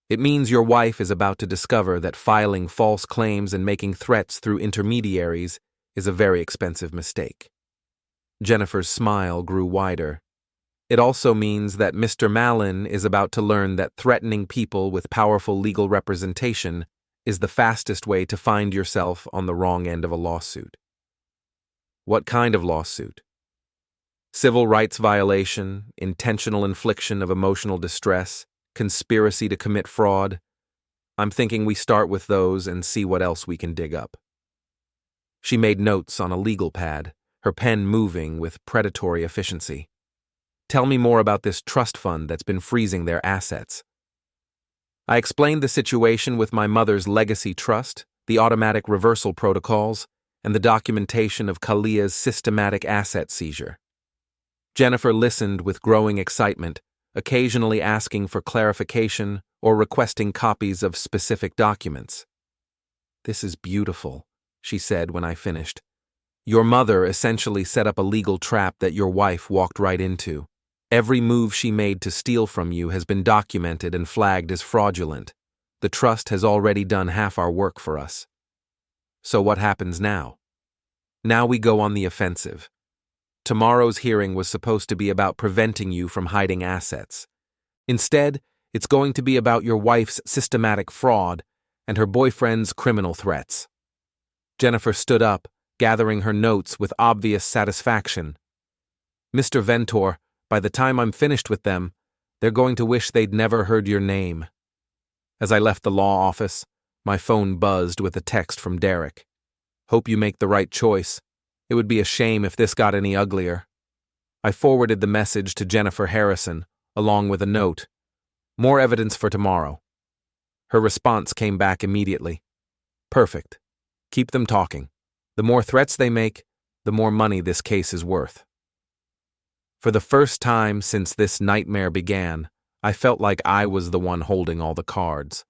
It means your wife is about to discover that filing false claims and making threats through intermediaries is a very expensive mistake. Jennifer's smile grew wider. It also means that Mr. Mallon is about to learn that threatening people with powerful legal representation is the fastest way to find yourself on the wrong end of a lawsuit. What kind of lawsuit? Civil rights violation, intentional infliction of emotional distress, conspiracy to commit fraud. I'm thinking we start with those and see what else we can dig up. She made notes on a legal pad, her pen moving with predatory efficiency. Tell me more about this trust fund that's been freezing their assets. I explained the situation with my mother's legacy trust, the automatic reversal protocols, and the documentation of Kalia's systematic asset seizure. Jennifer listened with growing excitement, occasionally asking for clarification or requesting copies of specific documents. "This is beautiful," she said when I finished. "Your mother essentially set up a legal trap that your wife walked right into. Every move she made to steal from you has been documented and flagged as fraudulent. The trust has already done half our work for us. So what happens now? Now we go on the offensive. Tomorrow's hearing was supposed to be about preventing you from hiding assets. Instead, it's going to be about your wife's systematic fraud and her boyfriend's criminal threats." Jennifer stood up, gathering her notes with obvious satisfaction. "Mr. Ventor, by the time I'm finished with them, they're going to wish they'd never heard your name." As I left the law office, my phone buzzed with a text from Derek. "Hope you make the right choice. It would be a shame if this got any uglier." I forwarded the message to Jennifer Harrison, along with a note. "More evidence for tomorrow." Her response came back immediately. "Perfect. Keep them talking. The more threats they make, the more money this case is worth." For the first time since this nightmare began, I felt like I was the one holding all the cards.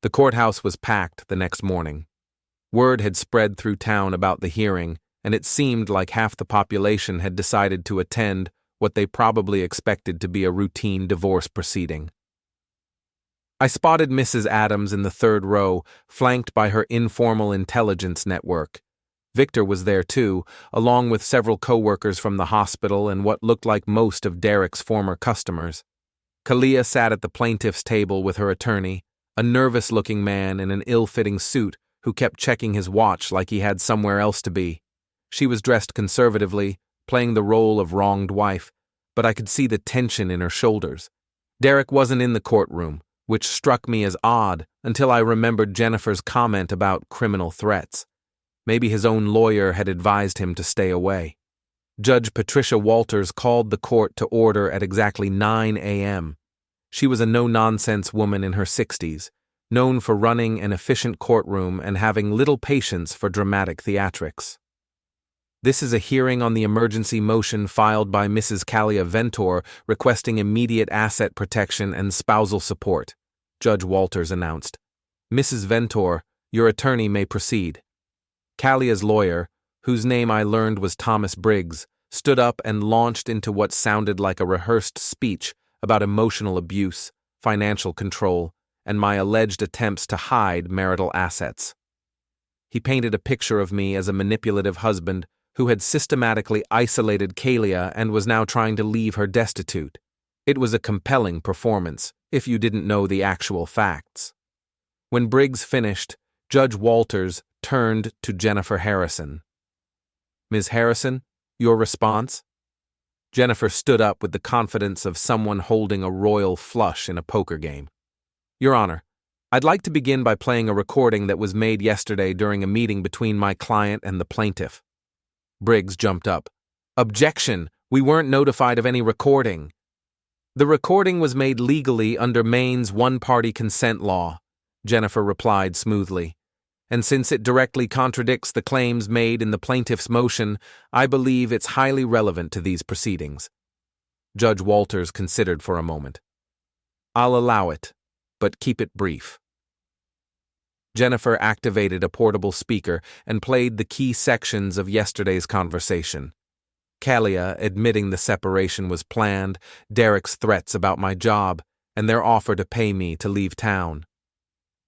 The courthouse was packed the next morning. Word had spread through town about the hearing, and it seemed like half the population had decided to attend what they probably expected to be a routine divorce proceeding. I spotted Mrs. Adams in the 3rd row, flanked by her informal intelligence network. Victor was there too, along with several co-workers from the hospital and what looked like most of Derek's former customers. Kalia sat at the plaintiff's table with her attorney, a nervous-looking man in an ill-fitting suit who kept checking his watch like he had somewhere else to be. She was dressed conservatively, playing the role of wronged wife, but I could see the tension in her shoulders. Derek wasn't in the courtroom, which struck me as odd until I remembered Jennifer's comment about criminal threats. Maybe his own lawyer had advised him to stay away. Judge Patricia Walters called the court to order at exactly 9 a.m. She was a no-nonsense woman in her 60s, known for running an efficient courtroom and having little patience for dramatic theatrics. "This is a hearing on the emergency motion filed by Mrs. Kalia Ventor requesting immediate asset protection and spousal support," Judge Walters announced. "Mrs. Ventor, your attorney may proceed." Kalia's lawyer, whose name I learned was Thomas Briggs, stood up and launched into what sounded like a rehearsed speech about emotional abuse, financial control, and my alleged attempts to hide marital assets. He painted a picture of me as a manipulative husband who had systematically isolated Kalia and was now trying to leave her destitute. It was a compelling performance, if you didn't know the actual facts. When Briggs finished, Judge Walters turned to Jennifer Harrison. "Ms. Harrison, your response?" Jennifer stood up with the confidence of someone holding a royal flush in a poker game. "Your Honor, I'd like to begin by playing a recording that was made yesterday during a meeting between my client and the plaintiff." Briggs jumped up. "Objection! We weren't notified of any recording." "The recording was made legally under Maine's one-party consent law," Jennifer replied smoothly. "And since it directly contradicts the claims made in the plaintiff's motion, I believe it's highly relevant to these proceedings." Judge Walters considered for a moment. "I'll allow it, but keep it brief." Jennifer activated a portable speaker and played the key sections of yesterday's conversation. Kalia admitting the separation was planned, Derek's threats about my job, and their offer to pay me to leave town.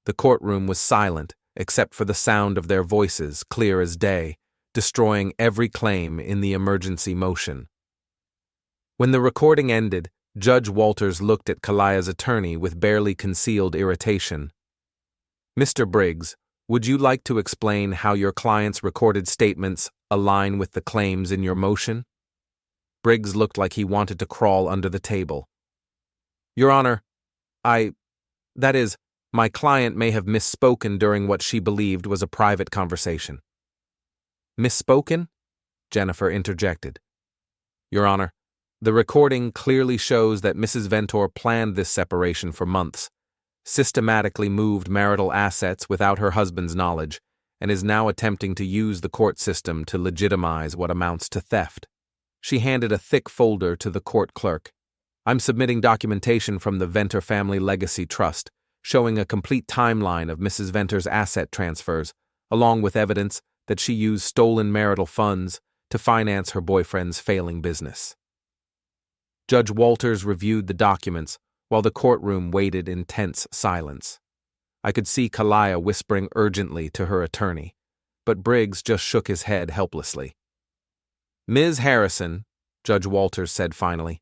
The courtroom was silent, except for the sound of their voices, clear as day, destroying every claim in the emergency motion. When the recording ended, Judge Walters looked at Kalia's attorney with barely concealed irritation. "Mr. Briggs, would you like to explain how your client's recorded statements align with the claims in your motion?" Briggs looked like he wanted to crawl under the table. "Your Honor, that is, my client may have misspoken during what she believed was a private conversation." "Misspoken?" Jennifer interjected. "Your Honor, the recording clearly shows that Mrs. Ventor planned this separation for months, systematically moved marital assets without her husband's knowledge, and is now attempting to use the court system to legitimize what amounts to theft." She handed a thick folder to the court clerk. "I'm submitting documentation from the Ventor Family Legacy Trust, showing a complete timeline of Mrs. Ventor's asset transfers, along with evidence that she used stolen marital funds to finance her boyfriend's failing business." Judge Walters reviewed the documents while the courtroom waited in tense silence. I could see Kalia whispering urgently to her attorney, but Briggs just shook his head helplessly. "Ms. Harrison," Judge Walters said finally,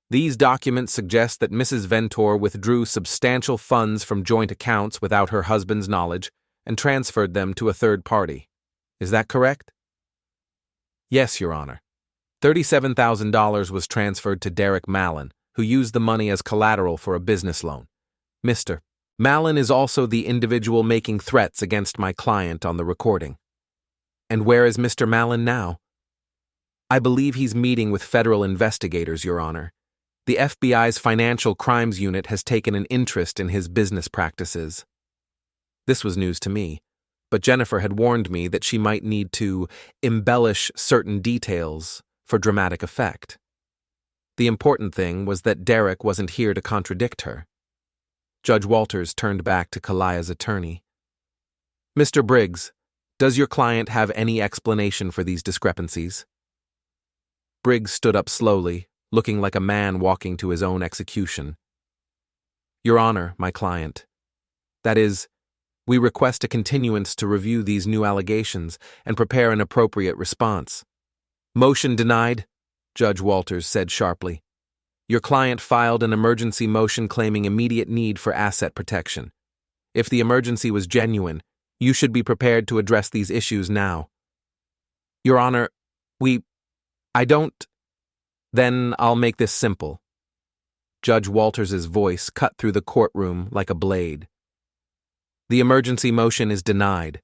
"these documents suggest that Mrs. Ventor withdrew substantial funds from joint accounts without her husband's knowledge and transferred them to a third party. Is that correct?" "Yes, Your Honor. $37,000 was transferred to Derek Mallon, who used the money as collateral for a business loan. Mr. Mallon is also the individual making threats against my client on the recording." "And where is Mr. Mallon now?" "I believe he's meeting with federal investigators, Your Honor. The FBI's Financial Crimes Unit has taken an interest in his business practices." This was news to me, but Jennifer had warned me that she might need to embellish certain details for dramatic effect. The important thing was that Derek wasn't here to contradict her. Judge Walters turned back to Kalia's attorney. "Mr. Briggs, does your client have any explanation for these discrepancies?" Briggs stood up slowly, looking like a man walking to his own execution. "Your Honor, my client. That is, we request a continuance to review these new allegations and prepare an appropriate response." "Motion denied," Judge Walters said sharply. "Your client filed an emergency motion claiming immediate need for asset protection. If the emergency was genuine, you should be prepared to address these issues now." "Your Honor, I don't—" "Then I'll make this simple." Judge Walters's voice cut through the courtroom like a blade. "The emergency motion is denied.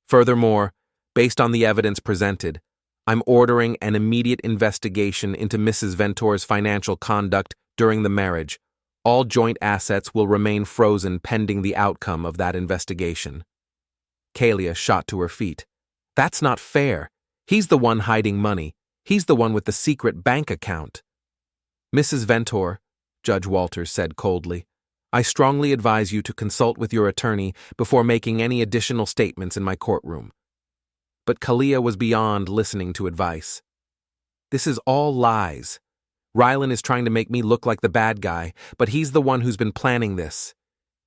Furthermore, based on the evidence presented, I'm ordering an immediate investigation into Mrs. Ventor's financial conduct during the marriage. All joint assets will remain frozen pending the outcome of that investigation." Kalia shot to her feet. "That's not fair. He's the one hiding money. He's the one with the secret bank account." "Mrs. Ventor," Judge Walters said coldly, "I strongly advise you to consult with your attorney before making any additional statements in my courtroom." But Kalia was beyond listening to advice. "This is all lies. Rylan is trying to make me look like the bad guy, but he's the one who's been planning this.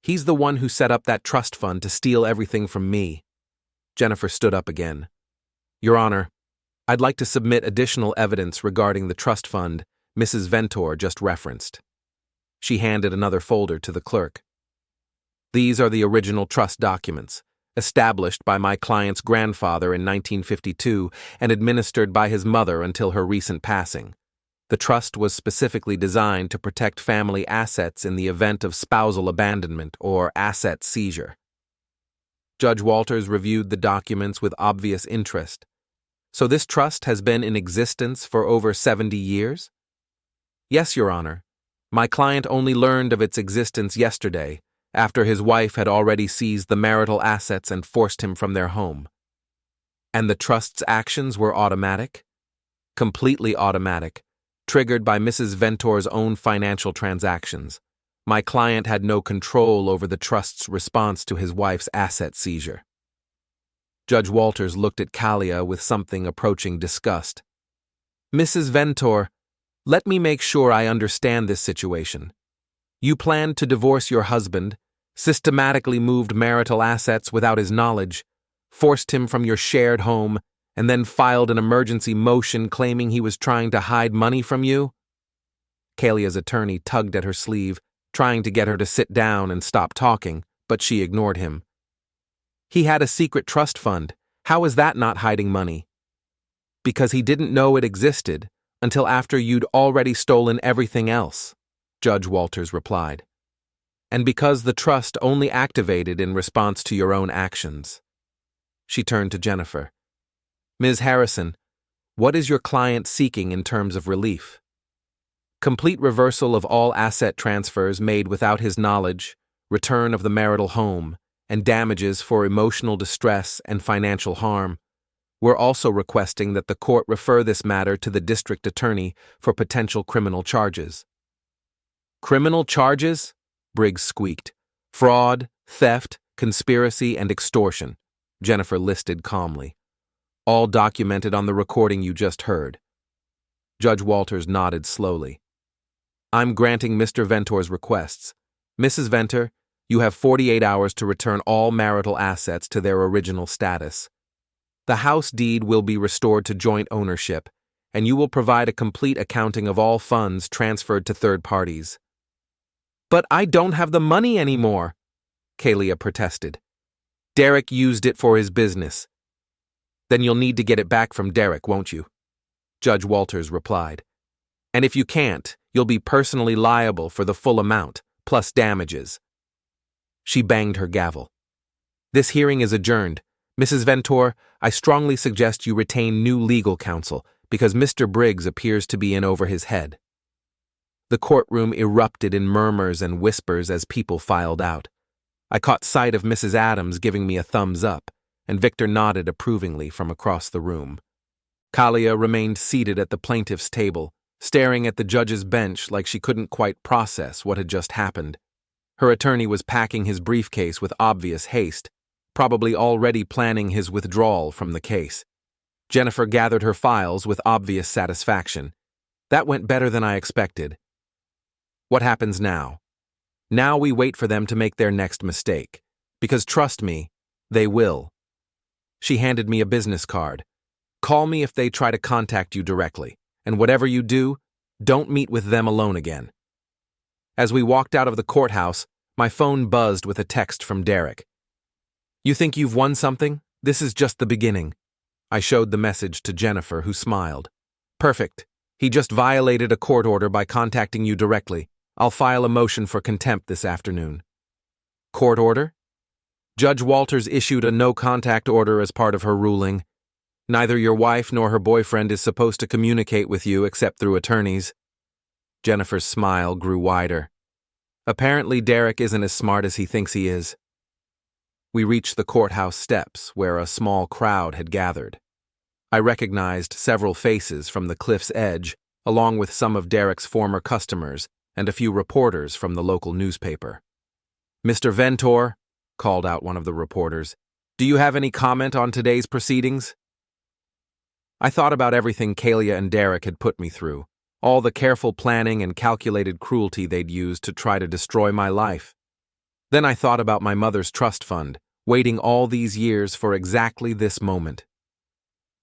He's the one who set up that trust fund to steal everything from me. Jennifer stood up again. Your Honor, I'd like to submit additional evidence regarding the trust fund Mrs. Ventor just referenced. She handed another folder to the clerk. These are the original trust documents, established by my client's grandfather in 1952 and administered by his mother until her recent passing. The trust was specifically designed to protect family assets in the event of spousal abandonment or asset seizure. Judge Walters reviewed the documents with obvious interest. So this trust has been in existence for over 70 years? Yes, Your Honor. My client only learned of its existence yesterday, after his wife had already seized the marital assets and forced him from their home. And the trust's actions were automatic? Completely automatic, triggered by Mrs. Ventor's own financial transactions. My client had no control over the trust's response to his wife's asset seizure. Judge Walters looked at Kalia with something approaching disgust. Mrs. Ventor, let me make sure I understand this situation. You planned to divorce your husband, systematically moved marital assets without his knowledge, forced him from your shared home, and then filed an emergency motion claiming he was trying to hide money from you? Kalia's attorney tugged at her sleeve, trying to get her to sit down and stop talking, but she ignored him. He had a secret trust fund. How is that not hiding money? Because he didn't know it existed until after you'd already stolen everything else, Judge Walters replied. And because the trust only activated in response to your own actions. She turned to Jennifer. Ms. Harrison, what is your client seeking in terms of relief? Complete reversal of all asset transfers made without his knowledge, return of the marital home, and damages for emotional distress and financial harm. We're also requesting that the court refer this matter to the district attorney for potential criminal charges. Criminal charges? Briggs squeaked. Fraud, theft, conspiracy, and extortion, Jennifer listed calmly. All documented on the recording you just heard. Judge Walters nodded slowly. I'm granting Mr. Ventor's requests. Mrs. Ventor, you have 48 hours to return all marital assets to their original status. The house deed will be restored to joint ownership, and you will provide a complete accounting of all funds transferred to third parties. But I don't have the money anymore, Kalia protested. Derek used it for his business. Then you'll need to get it back from Derek, won't you? Judge Walters replied. And if you can't, you'll be personally liable for the full amount, plus damages. She banged her gavel. This hearing is adjourned. Mrs. Ventor, I strongly suggest you retain new legal counsel, because Mr. Briggs appears to be in over his head. The courtroom erupted in murmurs and whispers as people filed out. I caught sight of Mrs. Adams giving me a thumbs up, and Victor nodded approvingly from across the room. Kalia remained seated at the plaintiff's table, staring at the judge's bench like she couldn't quite process what had just happened. Her attorney was packing his briefcase with obvious haste, probably already planning his withdrawal from the case. Jennifer gathered her files with obvious satisfaction. That went better than I expected. What happens now? Now we wait for them to make their next mistake, because trust me, they will. She handed me a business card. Call me if they try to contact you directly, and whatever you do, don't meet with them alone again. As we walked out of the courthouse, my phone buzzed with a text from Derek. You think you've won something? This is just the beginning. I showed the message to Jennifer, who smiled. Perfect. He just violated a court order by contacting you directly. I'll file a motion for contempt this afternoon. Court order? Judge Walters issued a no-contact order as part of her ruling. Neither your wife nor her boyfriend is supposed to communicate with you except through attorneys. Jennifer's smile grew wider. Apparently Derek isn't as smart as he thinks he is. We reached the courthouse steps, where a small crowd had gathered. I recognized several faces from the cliff's edge, along with some of Derek's former customers and a few reporters from the local newspaper. Mr. Ventor, called out one of the reporters, do you have any comment on today's proceedings? I thought about everything Kalia and Derek had put me through, all the careful planning and calculated cruelty they'd used to try to destroy my life. Then I thought about my mother's trust fund, waiting all these years for exactly this moment.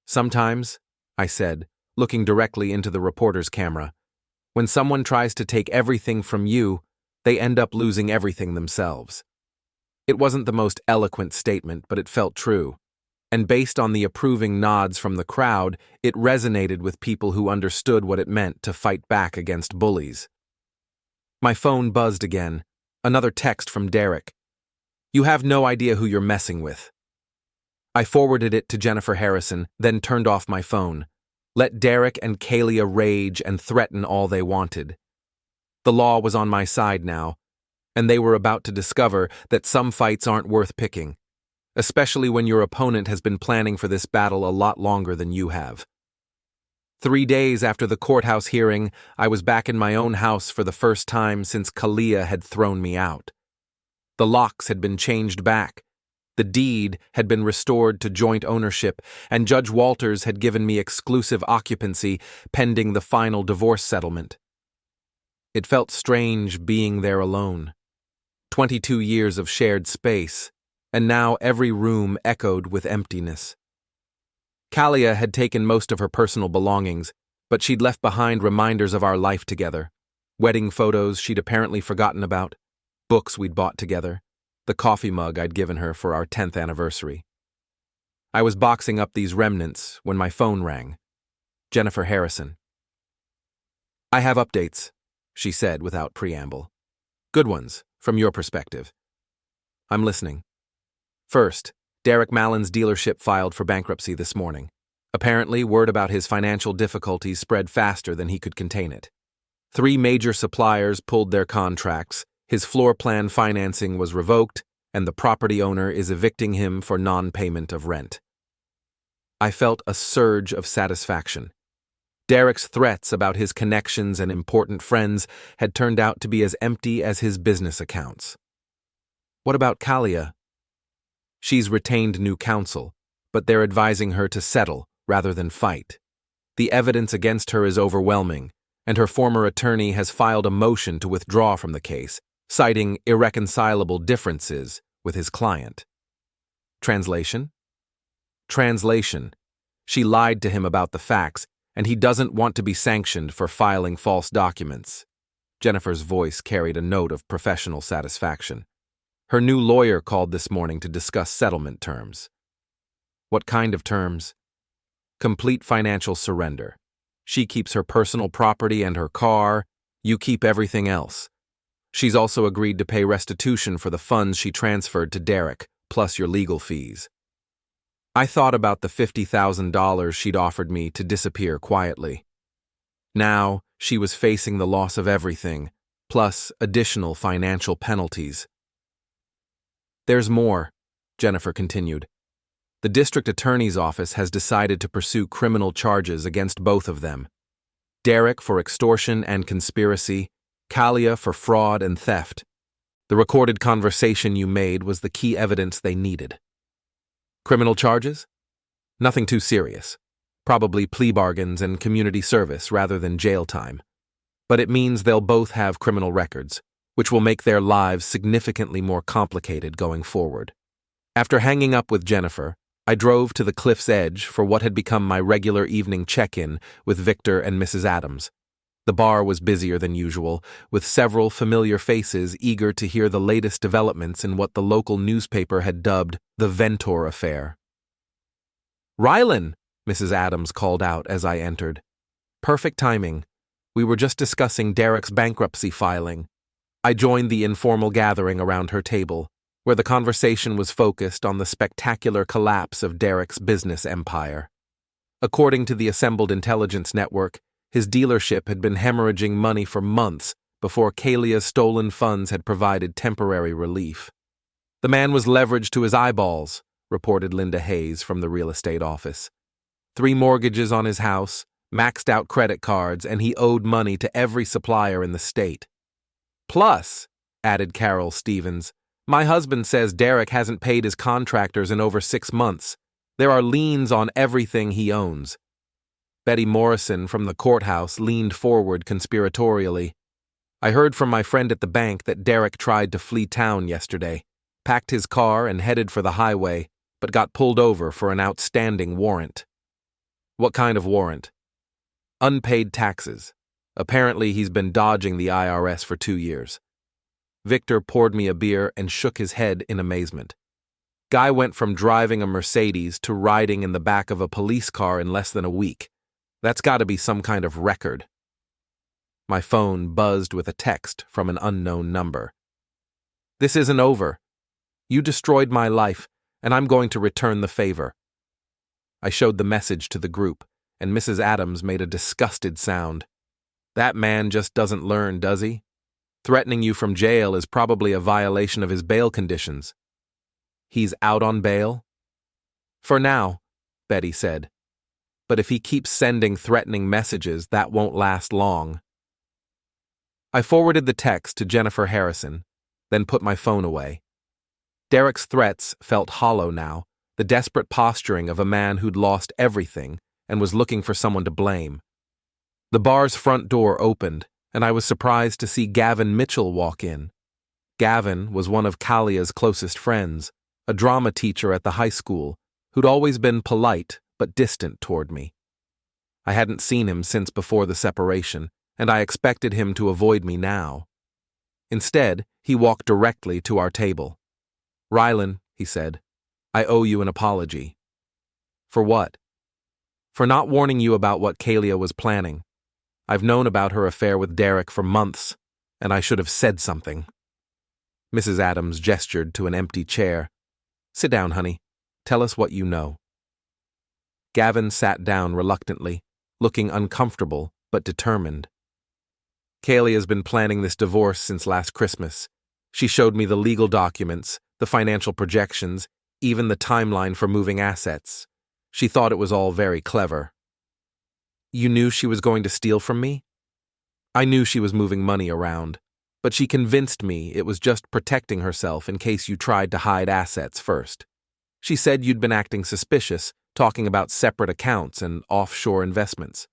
Sometimes, I said, looking directly into the reporter's camera, when someone tries to take everything from you, they end up losing everything themselves. It wasn't the most eloquent statement, but it felt true. And based on the approving nods from the crowd, it resonated with people who understood what it meant to fight back against bullies. My phone buzzed again. Another text from Derek. "You have no idea who you're messing with." I forwarded it to Jennifer Harrison, then turned off my phone. Let Derek and Kalia rage and threaten all they wanted. The law was on my side now, and they were about to discover that some fights aren't worth picking, especially when your opponent has been planning for this battle a lot longer than you have. 3 days after the courthouse hearing, I was back in my own house for the first time since Kalia had thrown me out. The locks had been changed back. The deed had been restored to joint ownership, and Judge Walters had given me exclusive occupancy pending the final divorce settlement. It felt strange being there alone. 22 years of shared space, and now every room echoed with emptiness. Kalia had taken most of her personal belongings, but she'd left behind reminders of our life together. Wedding photos she'd apparently forgotten about, books we'd bought together, the coffee mug I'd given her for our 10th anniversary. I was boxing up these remnants when my phone rang. Jennifer Harrison. "I have updates," she said without preamble. "Good ones, from your perspective." "I'm listening." First, Derek Mallon's dealership filed for bankruptcy this morning. Apparently, word about his financial difficulties spread faster than he could contain it. 3 major suppliers pulled their contracts, his floor plan financing was revoked, and the property owner is evicting him for non-payment of rent. I felt a surge of satisfaction. Derek's threats about his connections and important friends had turned out to be as empty as his business accounts. What about Kalia? She's retained new counsel, but they're advising her to settle rather than fight. The evidence against her is overwhelming, and her former attorney has filed a motion to withdraw from the case, citing irreconcilable differences with his client. Translation? Translation. She lied to him about the facts, and he doesn't want to be sanctioned for filing false documents. Jennifer's voice carried a note of professional satisfaction. Her new lawyer called this morning to discuss settlement terms. What kind of terms? Complete financial surrender. She keeps her personal property and her car, you keep everything else. She's also agreed to pay restitution for the funds she transferred to Derek, plus your legal fees. I thought about the $50,000 she'd offered me to disappear quietly. Now, she was facing the loss of everything, plus additional financial penalties. There's more, Jennifer continued. The district attorney's office has decided to pursue criminal charges against both of them. Derek for extortion and conspiracy, Kalia for fraud and theft. The recorded conversation you made was the key evidence they needed. Criminal charges? Nothing too serious. Probably plea bargains and community service rather than jail time. But it means they'll both have criminal records, which will make their lives significantly more complicated going forward. After hanging up with Jennifer, I drove to the cliff's edge for what had become my regular evening check-in with Victor and Mrs. Adams. The bar was busier than usual, with several familiar faces eager to hear the latest developments in what the local newspaper had dubbed the Ventor affair. "Rylan!" Mrs. Adams called out as I entered. Perfect timing. We were just discussing Derek's bankruptcy filing. I joined the informal gathering around her table, where the conversation was focused on the spectacular collapse of Derek's business empire. According to the assembled intelligence network, his dealership had been hemorrhaging money for months before Kalia's stolen funds had provided temporary relief. The man was leveraged to his eyeballs, reported Linda Hayes from the real estate office. 3 mortgages on his house, maxed out credit cards, and he owed money to every supplier in the state. Plus, added Carol Stevens, my husband says Derek hasn't paid his contractors in over 6 months. There are liens on everything he owns. Betty Morrison from the courthouse leaned forward conspiratorially. I heard from my friend at the bank that Derek tried to flee town yesterday, packed his car and headed for the highway, but got pulled over for an outstanding warrant. What kind of warrant? Unpaid taxes. Apparently he's been dodging the IRS for 2 years. Victor poured me a beer and shook his head in amazement. Guy went from driving a Mercedes to riding in the back of a police car in less than a week. That's gotta be some kind of record. My phone buzzed with a text from an unknown number. This isn't over. You destroyed my life, and I'm going to return the favor. I showed the message to the group, and Mrs. Adams made a disgusted sound. That man just doesn't learn, does he? Threatening you from jail is probably a violation of his bail conditions. He's out on bail? For now, Betty said. But if he keeps sending threatening messages, that won't last long. I forwarded the text to Jennifer Harrison, then put my phone away. Derek's threats felt hollow now, the desperate posturing of a man who'd lost everything and was looking for someone to blame. The bar's front door opened, and I was surprised to see Gavin Mitchell walk in. Gavin was one of Kalia's closest friends, a drama teacher at the high school, who'd always been polite but distant toward me. I hadn't seen him since before the separation, and I expected him to avoid me now. Instead, he walked directly to our table. "Rylan," he said, "I owe you an apology." "For what?" "For not warning you about what Kalia was planning. I've known about her affair with Derek for months, and I should have said something." Mrs. Adams gestured to an empty chair. "Sit down, honey. Tell us what you know." Gavin sat down reluctantly, looking uncomfortable but determined. "Kalia's been planning this divorce since last Christmas. She showed me the legal documents, the financial projections, even the timeline for moving assets. She thought it was all very clever." "You knew she was going to steal from me?" "I knew she was moving money around, but she convinced me it was just protecting herself in case you tried to hide assets first. She said you'd been acting suspicious, talking about separate accounts and offshore investments."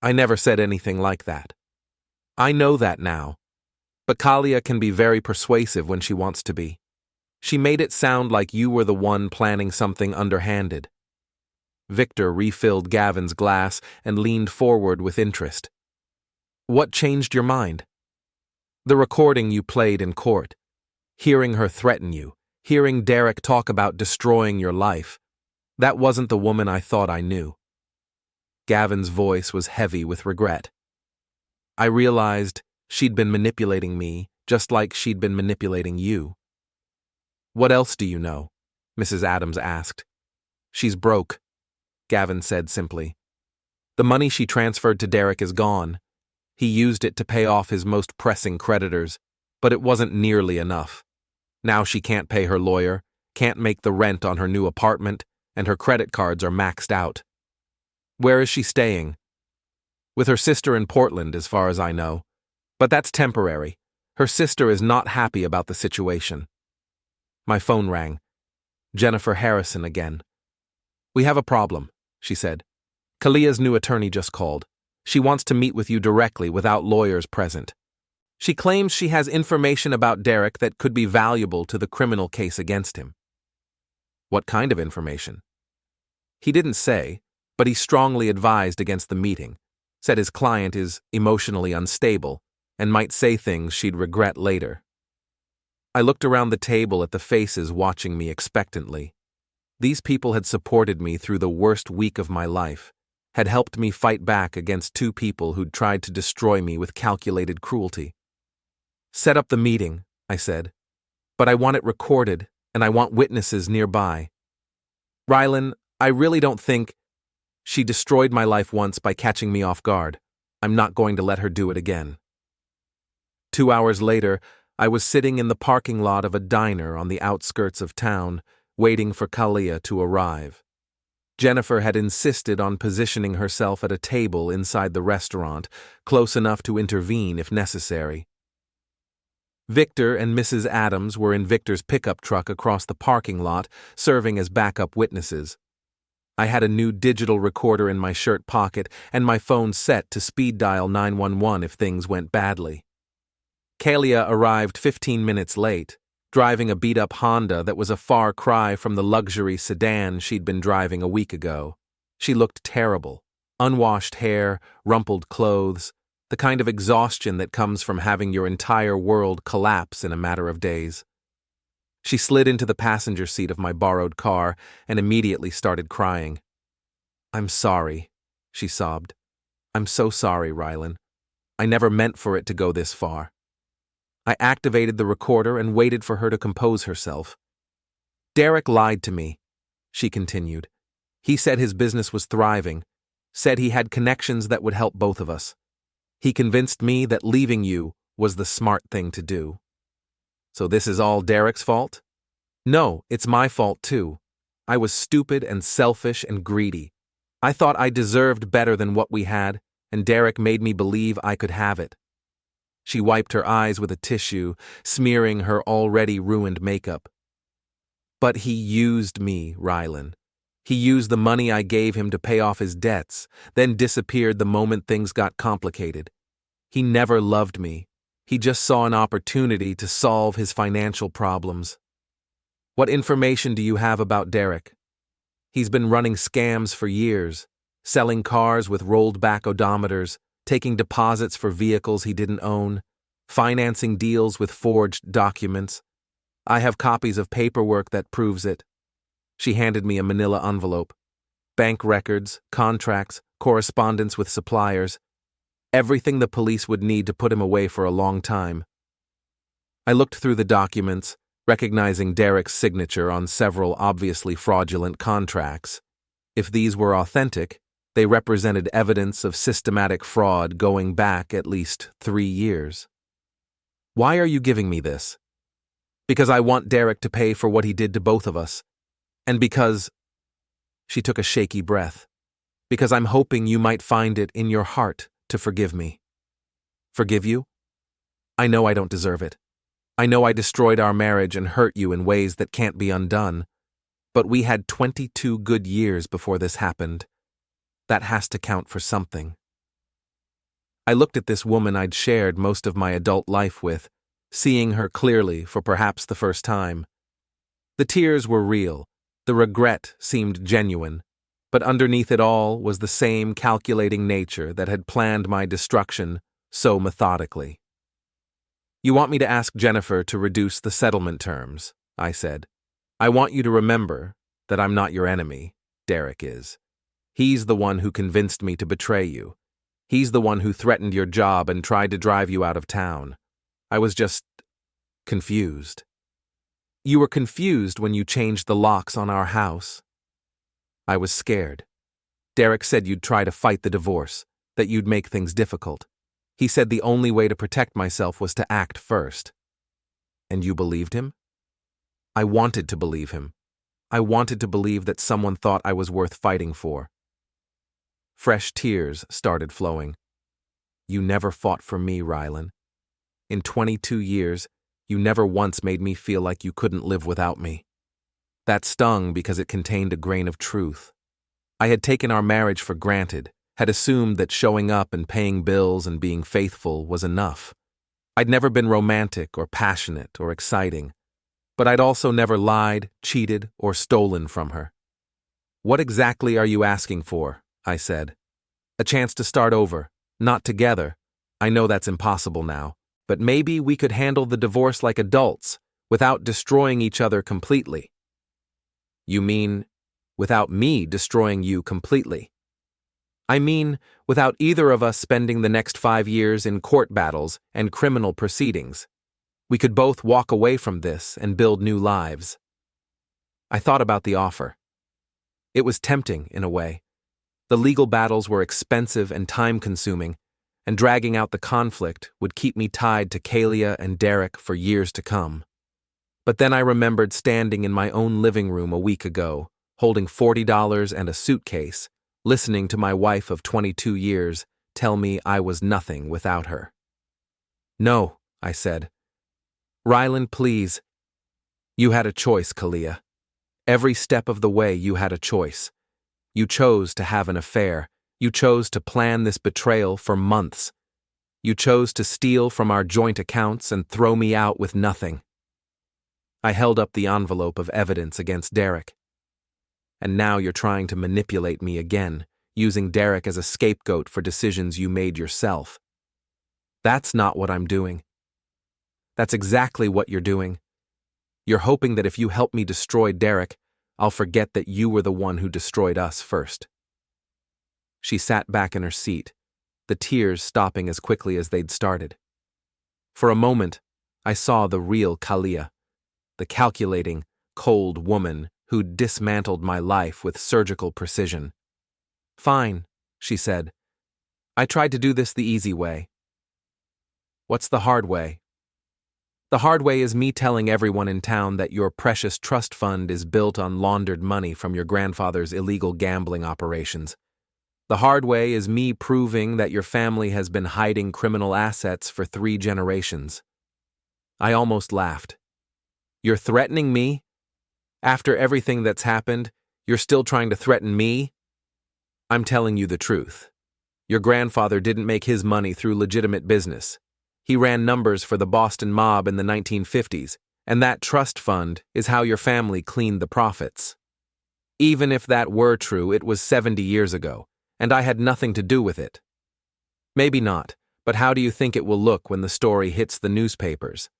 "I never said anything like that." "I know that now. But Kalia can be very persuasive when she wants to be. She made it sound like you were the one planning something underhanded." Victor refilled Gavin's glass and leaned forward with interest. "What changed your mind?" "The recording you played in court. Hearing her threaten you. Hearing Derek talk about destroying your life. That wasn't the woman I thought I knew." Gavin's voice was heavy with regret. "I realized she'd been manipulating me, just like she'd been manipulating you." "What else do you know?" Mrs. Adams asked. "She's broke," Gavin said simply. "The money she transferred to Derek is gone. He used it to pay off his most pressing creditors, but it wasn't nearly enough. Now she can't pay her lawyer, can't make the rent on her new apartment, and her credit cards are maxed out." "Where is she staying?" "With her sister in Portland, as far as I know. But that's temporary. Her sister is not happy about the situation." My phone rang. Jennifer Harrison again. "We have a problem," she said. "Kalia's new attorney just called. She wants to meet with you directly without lawyers present. She claims she has information about Derek that could be valuable to the criminal case against him." "What kind of information?" "He didn't say, but he strongly advised against the meeting, said his client is emotionally unstable and might say things she'd regret later." I looked around the table at the faces watching me expectantly. These people had supported me through the worst week of my life, had helped me fight back against two people who'd tried to destroy me with calculated cruelty. "Set up the meeting," I said. "But I want it recorded, and I want witnesses nearby. Rylan, I really don't think she destroyed my life once by catching me off guard. I'm not going to let her do it again." 2 hours later, I was sitting in the parking lot of a diner on the outskirts of town, waiting for Kalia to arrive. Jennifer had insisted on positioning herself at a table inside the restaurant, close enough to intervene if necessary. Victor and Mrs. Adams were in Victor's pickup truck across the parking lot, serving as backup witnesses. I had a new digital recorder in my shirt pocket and my phone set to speed dial 911 if things went badly. Kalia arrived 15 minutes late, driving a beat-up Honda that was a far cry from the luxury sedan she'd been driving a week ago. She looked terrible. Unwashed hair, rumpled clothes, the kind of exhaustion that comes from having your entire world collapse in a matter of days. She slid into the passenger seat of my borrowed car and immediately started crying. "I'm sorry," she sobbed. "I'm so sorry, Rylan. I never meant for it to go this far." I activated the recorder and waited for her to compose herself. "Derek lied to me," she continued. "He said his business was thriving, said he had connections that would help both of us. He convinced me that leaving you was the smart thing to do." "So this is all Derek's fault?" "No, it's my fault too. I was stupid and selfish and greedy. I thought I deserved better than what we had, and Derek made me believe I could have it." She wiped her eyes with a tissue, smearing her already ruined makeup. "But he used me, Rylan. He used the money I gave him to pay off his debts, then disappeared the moment things got complicated. He never loved me. He just saw an opportunity to solve his financial problems." "What information do you have about Derek?" "He's been running scams for years, selling cars with rolled-back odometers, taking deposits for vehicles he didn't own, financing deals with forged documents. I have copies of paperwork that proves it." She handed me a manila envelope. Bank records, contracts, correspondence with suppliers. Everything the police would need to put him away for a long time. I looked through the documents, recognizing Derek's signature on several obviously fraudulent contracts. If these were authentic, they represented evidence of systematic fraud going back at least 3 years. "Why are you giving me this?" "Because I want Derek to pay for what he did to both of us. And because—" She took a shaky breath. "Because I'm hoping you might find it in your heart to forgive me." "Forgive you? I know I don't deserve it. I know I destroyed our marriage and hurt you in ways that can't be undone. But we had 22 good years before this happened. That has to count for something." I looked at this woman I'd shared most of my adult life with, seeing her clearly for perhaps the first time. The tears were real, the regret seemed genuine, but underneath it all was the same calculating nature that had planned my destruction so methodically. "You want me to ask Jennifer to reduce the settlement terms," I said. "I want you to remember that I'm not your enemy, Derek is. He's the one who convinced me to betray you. He's the one who threatened your job and tried to drive you out of town. I was just confused." "You were confused when you changed the locks on our house." "I was scared. Derek said you'd try to fight the divorce, that you'd make things difficult. He said the only way to protect myself was to act first." "And you believed him?" "I wanted to believe him. I wanted to believe that someone thought I was worth fighting for." Fresh tears started flowing. "You never fought for me, Rylan. In 22 years, you never once made me feel like you couldn't live without me." That stung because it contained a grain of truth. I had taken our marriage for granted, had assumed that showing up and paying bills and being faithful was enough. I'd never been romantic or passionate or exciting, but I'd also never lied, cheated, or stolen from her. "What exactly are you asking for?" I said. "A chance to start over, not together. I know that's impossible now, but maybe we could handle the divorce like adults, without destroying each other completely." "You mean, without me destroying you completely?" "I mean, without either of us spending the next 5 years in court battles and criminal proceedings. We could both walk away from this and build new lives." I thought about the offer. It was tempting, in a way. The legal battles were expensive and time-consuming, and dragging out the conflict would keep me tied to Kalia and Derek for years to come. But then I remembered standing in my own living room a week ago, holding $40 and a suitcase, listening to my wife of 22 years tell me I was nothing without her. "No," I said. "Rylan, please." "You had a choice, Kalia. Every step of the way you had a choice. You chose to have an affair. You chose to plan this betrayal for months. You chose to steal from our joint accounts and throw me out with nothing. I held up the envelope of evidence against Derek. And now you're trying to manipulate me again, using Derek as a scapegoat for decisions you made yourself. That's not what I'm doing. That's exactly what you're doing. You're hoping that if you help me destroy Derek, I'll forget that you were the one who destroyed us first. She sat back in her seat, the tears stopping as quickly as they'd started. For a moment, I saw the real Kalia, the calculating, cold woman who'd dismantled my life with surgical precision. Fine, she said. I tried to do this the easy way. What's the hard way? The hard way is me telling everyone in town that your precious trust fund is built on laundered money from your grandfather's illegal gambling operations. The hard way is me proving that your family has been hiding criminal assets for 3 generations. I almost laughed. You're threatening me? After everything that's happened, you're still trying to threaten me? I'm telling you the truth. Your grandfather didn't make his money through legitimate business. He ran numbers for the Boston mob in the 1950s, and that trust fund is how your family cleaned the profits. Even if that were true, it was 70 years ago, and I had nothing to do with it. Maybe not, but how do you think it will look when the story hits the newspapers?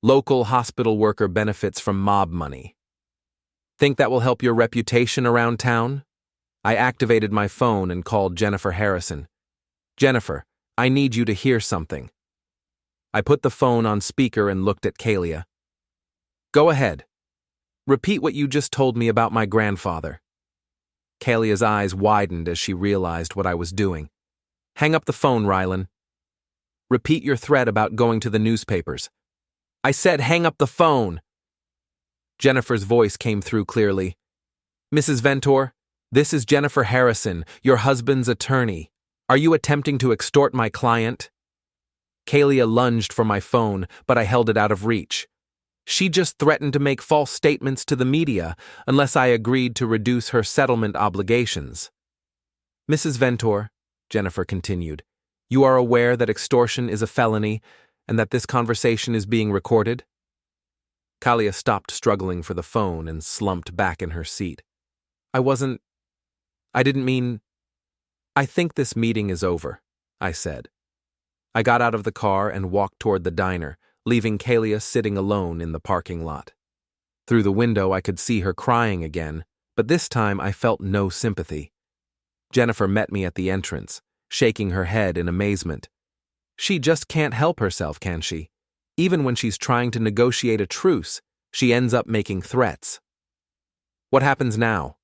Local hospital worker benefits from mob money. Think that will help your reputation around town? I activated my phone and called Jennifer Harrison. Jennifer, I need you to hear something. I put the phone on speaker and looked at Kalia. Go ahead. Repeat what you just told me about my grandfather. Kalia's eyes widened as she realized what I was doing. Hang up the phone, Rylan. Repeat your threat about going to the newspapers. I said hang up the phone. Jennifer's voice came through clearly. Mrs. Ventor, this is Jennifer Harrison, your husband's attorney. Are you attempting to extort my client? Kalia lunged for my phone, but I held it out of reach. She just threatened to make false statements to the media unless I agreed to reduce her settlement obligations. Mrs. Ventor, Jennifer continued, you are aware that extortion is a felony and that this conversation is being recorded? Kalia stopped struggling for the phone and slumped back in her seat. I didn't mean... I think this meeting is over, I said. I got out of the car and walked toward the diner, leaving Kalia sitting alone in the parking lot. Through the window I could see her crying again, but this time I felt no sympathy. Jennifer met me at the entrance, shaking her head in amazement. She just can't help herself, can she? Even when she's trying to negotiate a truce, she ends up making threats. What happens now?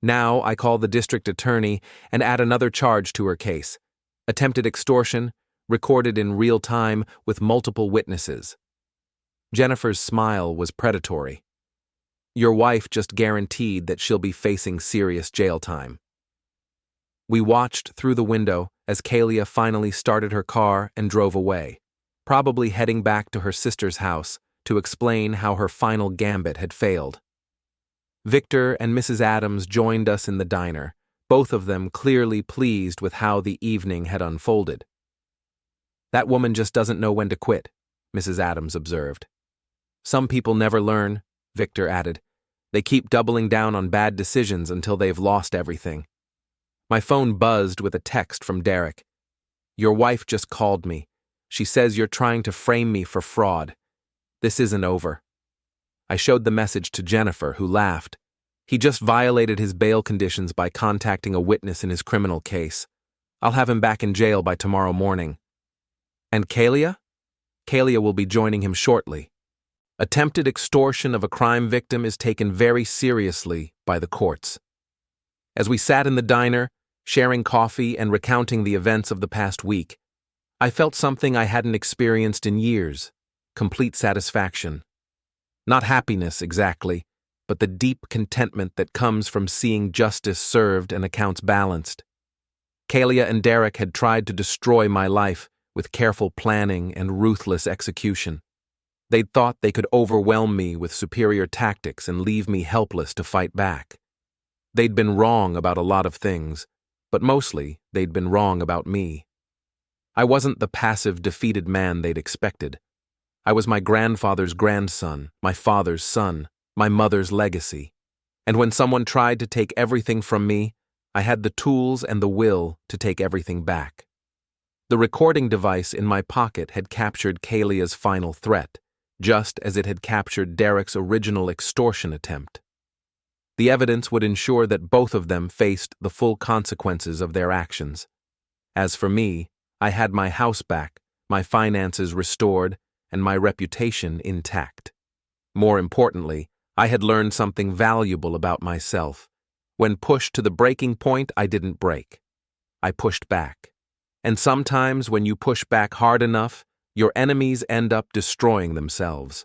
Now I call the district attorney and add another charge to her case. Attempted extortion, recorded in real time with multiple witnesses. Jennifer's smile was predatory. Your wife just guaranteed that she'll be facing serious jail time. We watched through the window as Kalia finally started her car and drove away, probably heading back to her sister's house to explain how her final gambit had failed. Victor and Mrs. Adams joined us in the diner, both of them clearly pleased with how the evening had unfolded. That woman just doesn't know when to quit, Mrs. Adams observed. Some people never learn, Victor added. They keep doubling down on bad decisions until they've lost everything. My phone buzzed with a text from Derek. Your wife just called me. She says you're trying to frame me for fraud. This isn't over. I showed the message to Jennifer, who laughed. He just violated his bail conditions by contacting a witness in his criminal case. I'll have him back in jail by tomorrow morning. And Kalia? Kalia will be joining him shortly. Attempted extortion of a crime victim is taken very seriously by the courts. As we sat in the diner, sharing coffee and recounting the events of the past week, I felt something I hadn't experienced in years, complete satisfaction. Not happiness exactly, but the deep contentment that comes from seeing justice served and accounts balanced. Kalia and Derek had tried to destroy my life with careful planning and ruthless execution. They'd thought they could overwhelm me with superior tactics and leave me helpless to fight back. They'd been wrong about a lot of things, but mostly they'd been wrong about me. I wasn't the passive, defeated man they'd expected. I was my grandfather's grandson, my father's son, my mother's legacy. And when someone tried to take everything from me, I had the tools and the will to take everything back. The recording device in my pocket had captured Kalia's final threat, just as it had captured Derek's original extortion attempt. The evidence would ensure that both of them faced the full consequences of their actions. As for me, I had my house back, my finances restored, and my reputation intact. More importantly, I had learned something valuable about myself. When pushed to the breaking point, I didn't break. I pushed back. And sometimes when you push back hard enough, your enemies end up destroying themselves.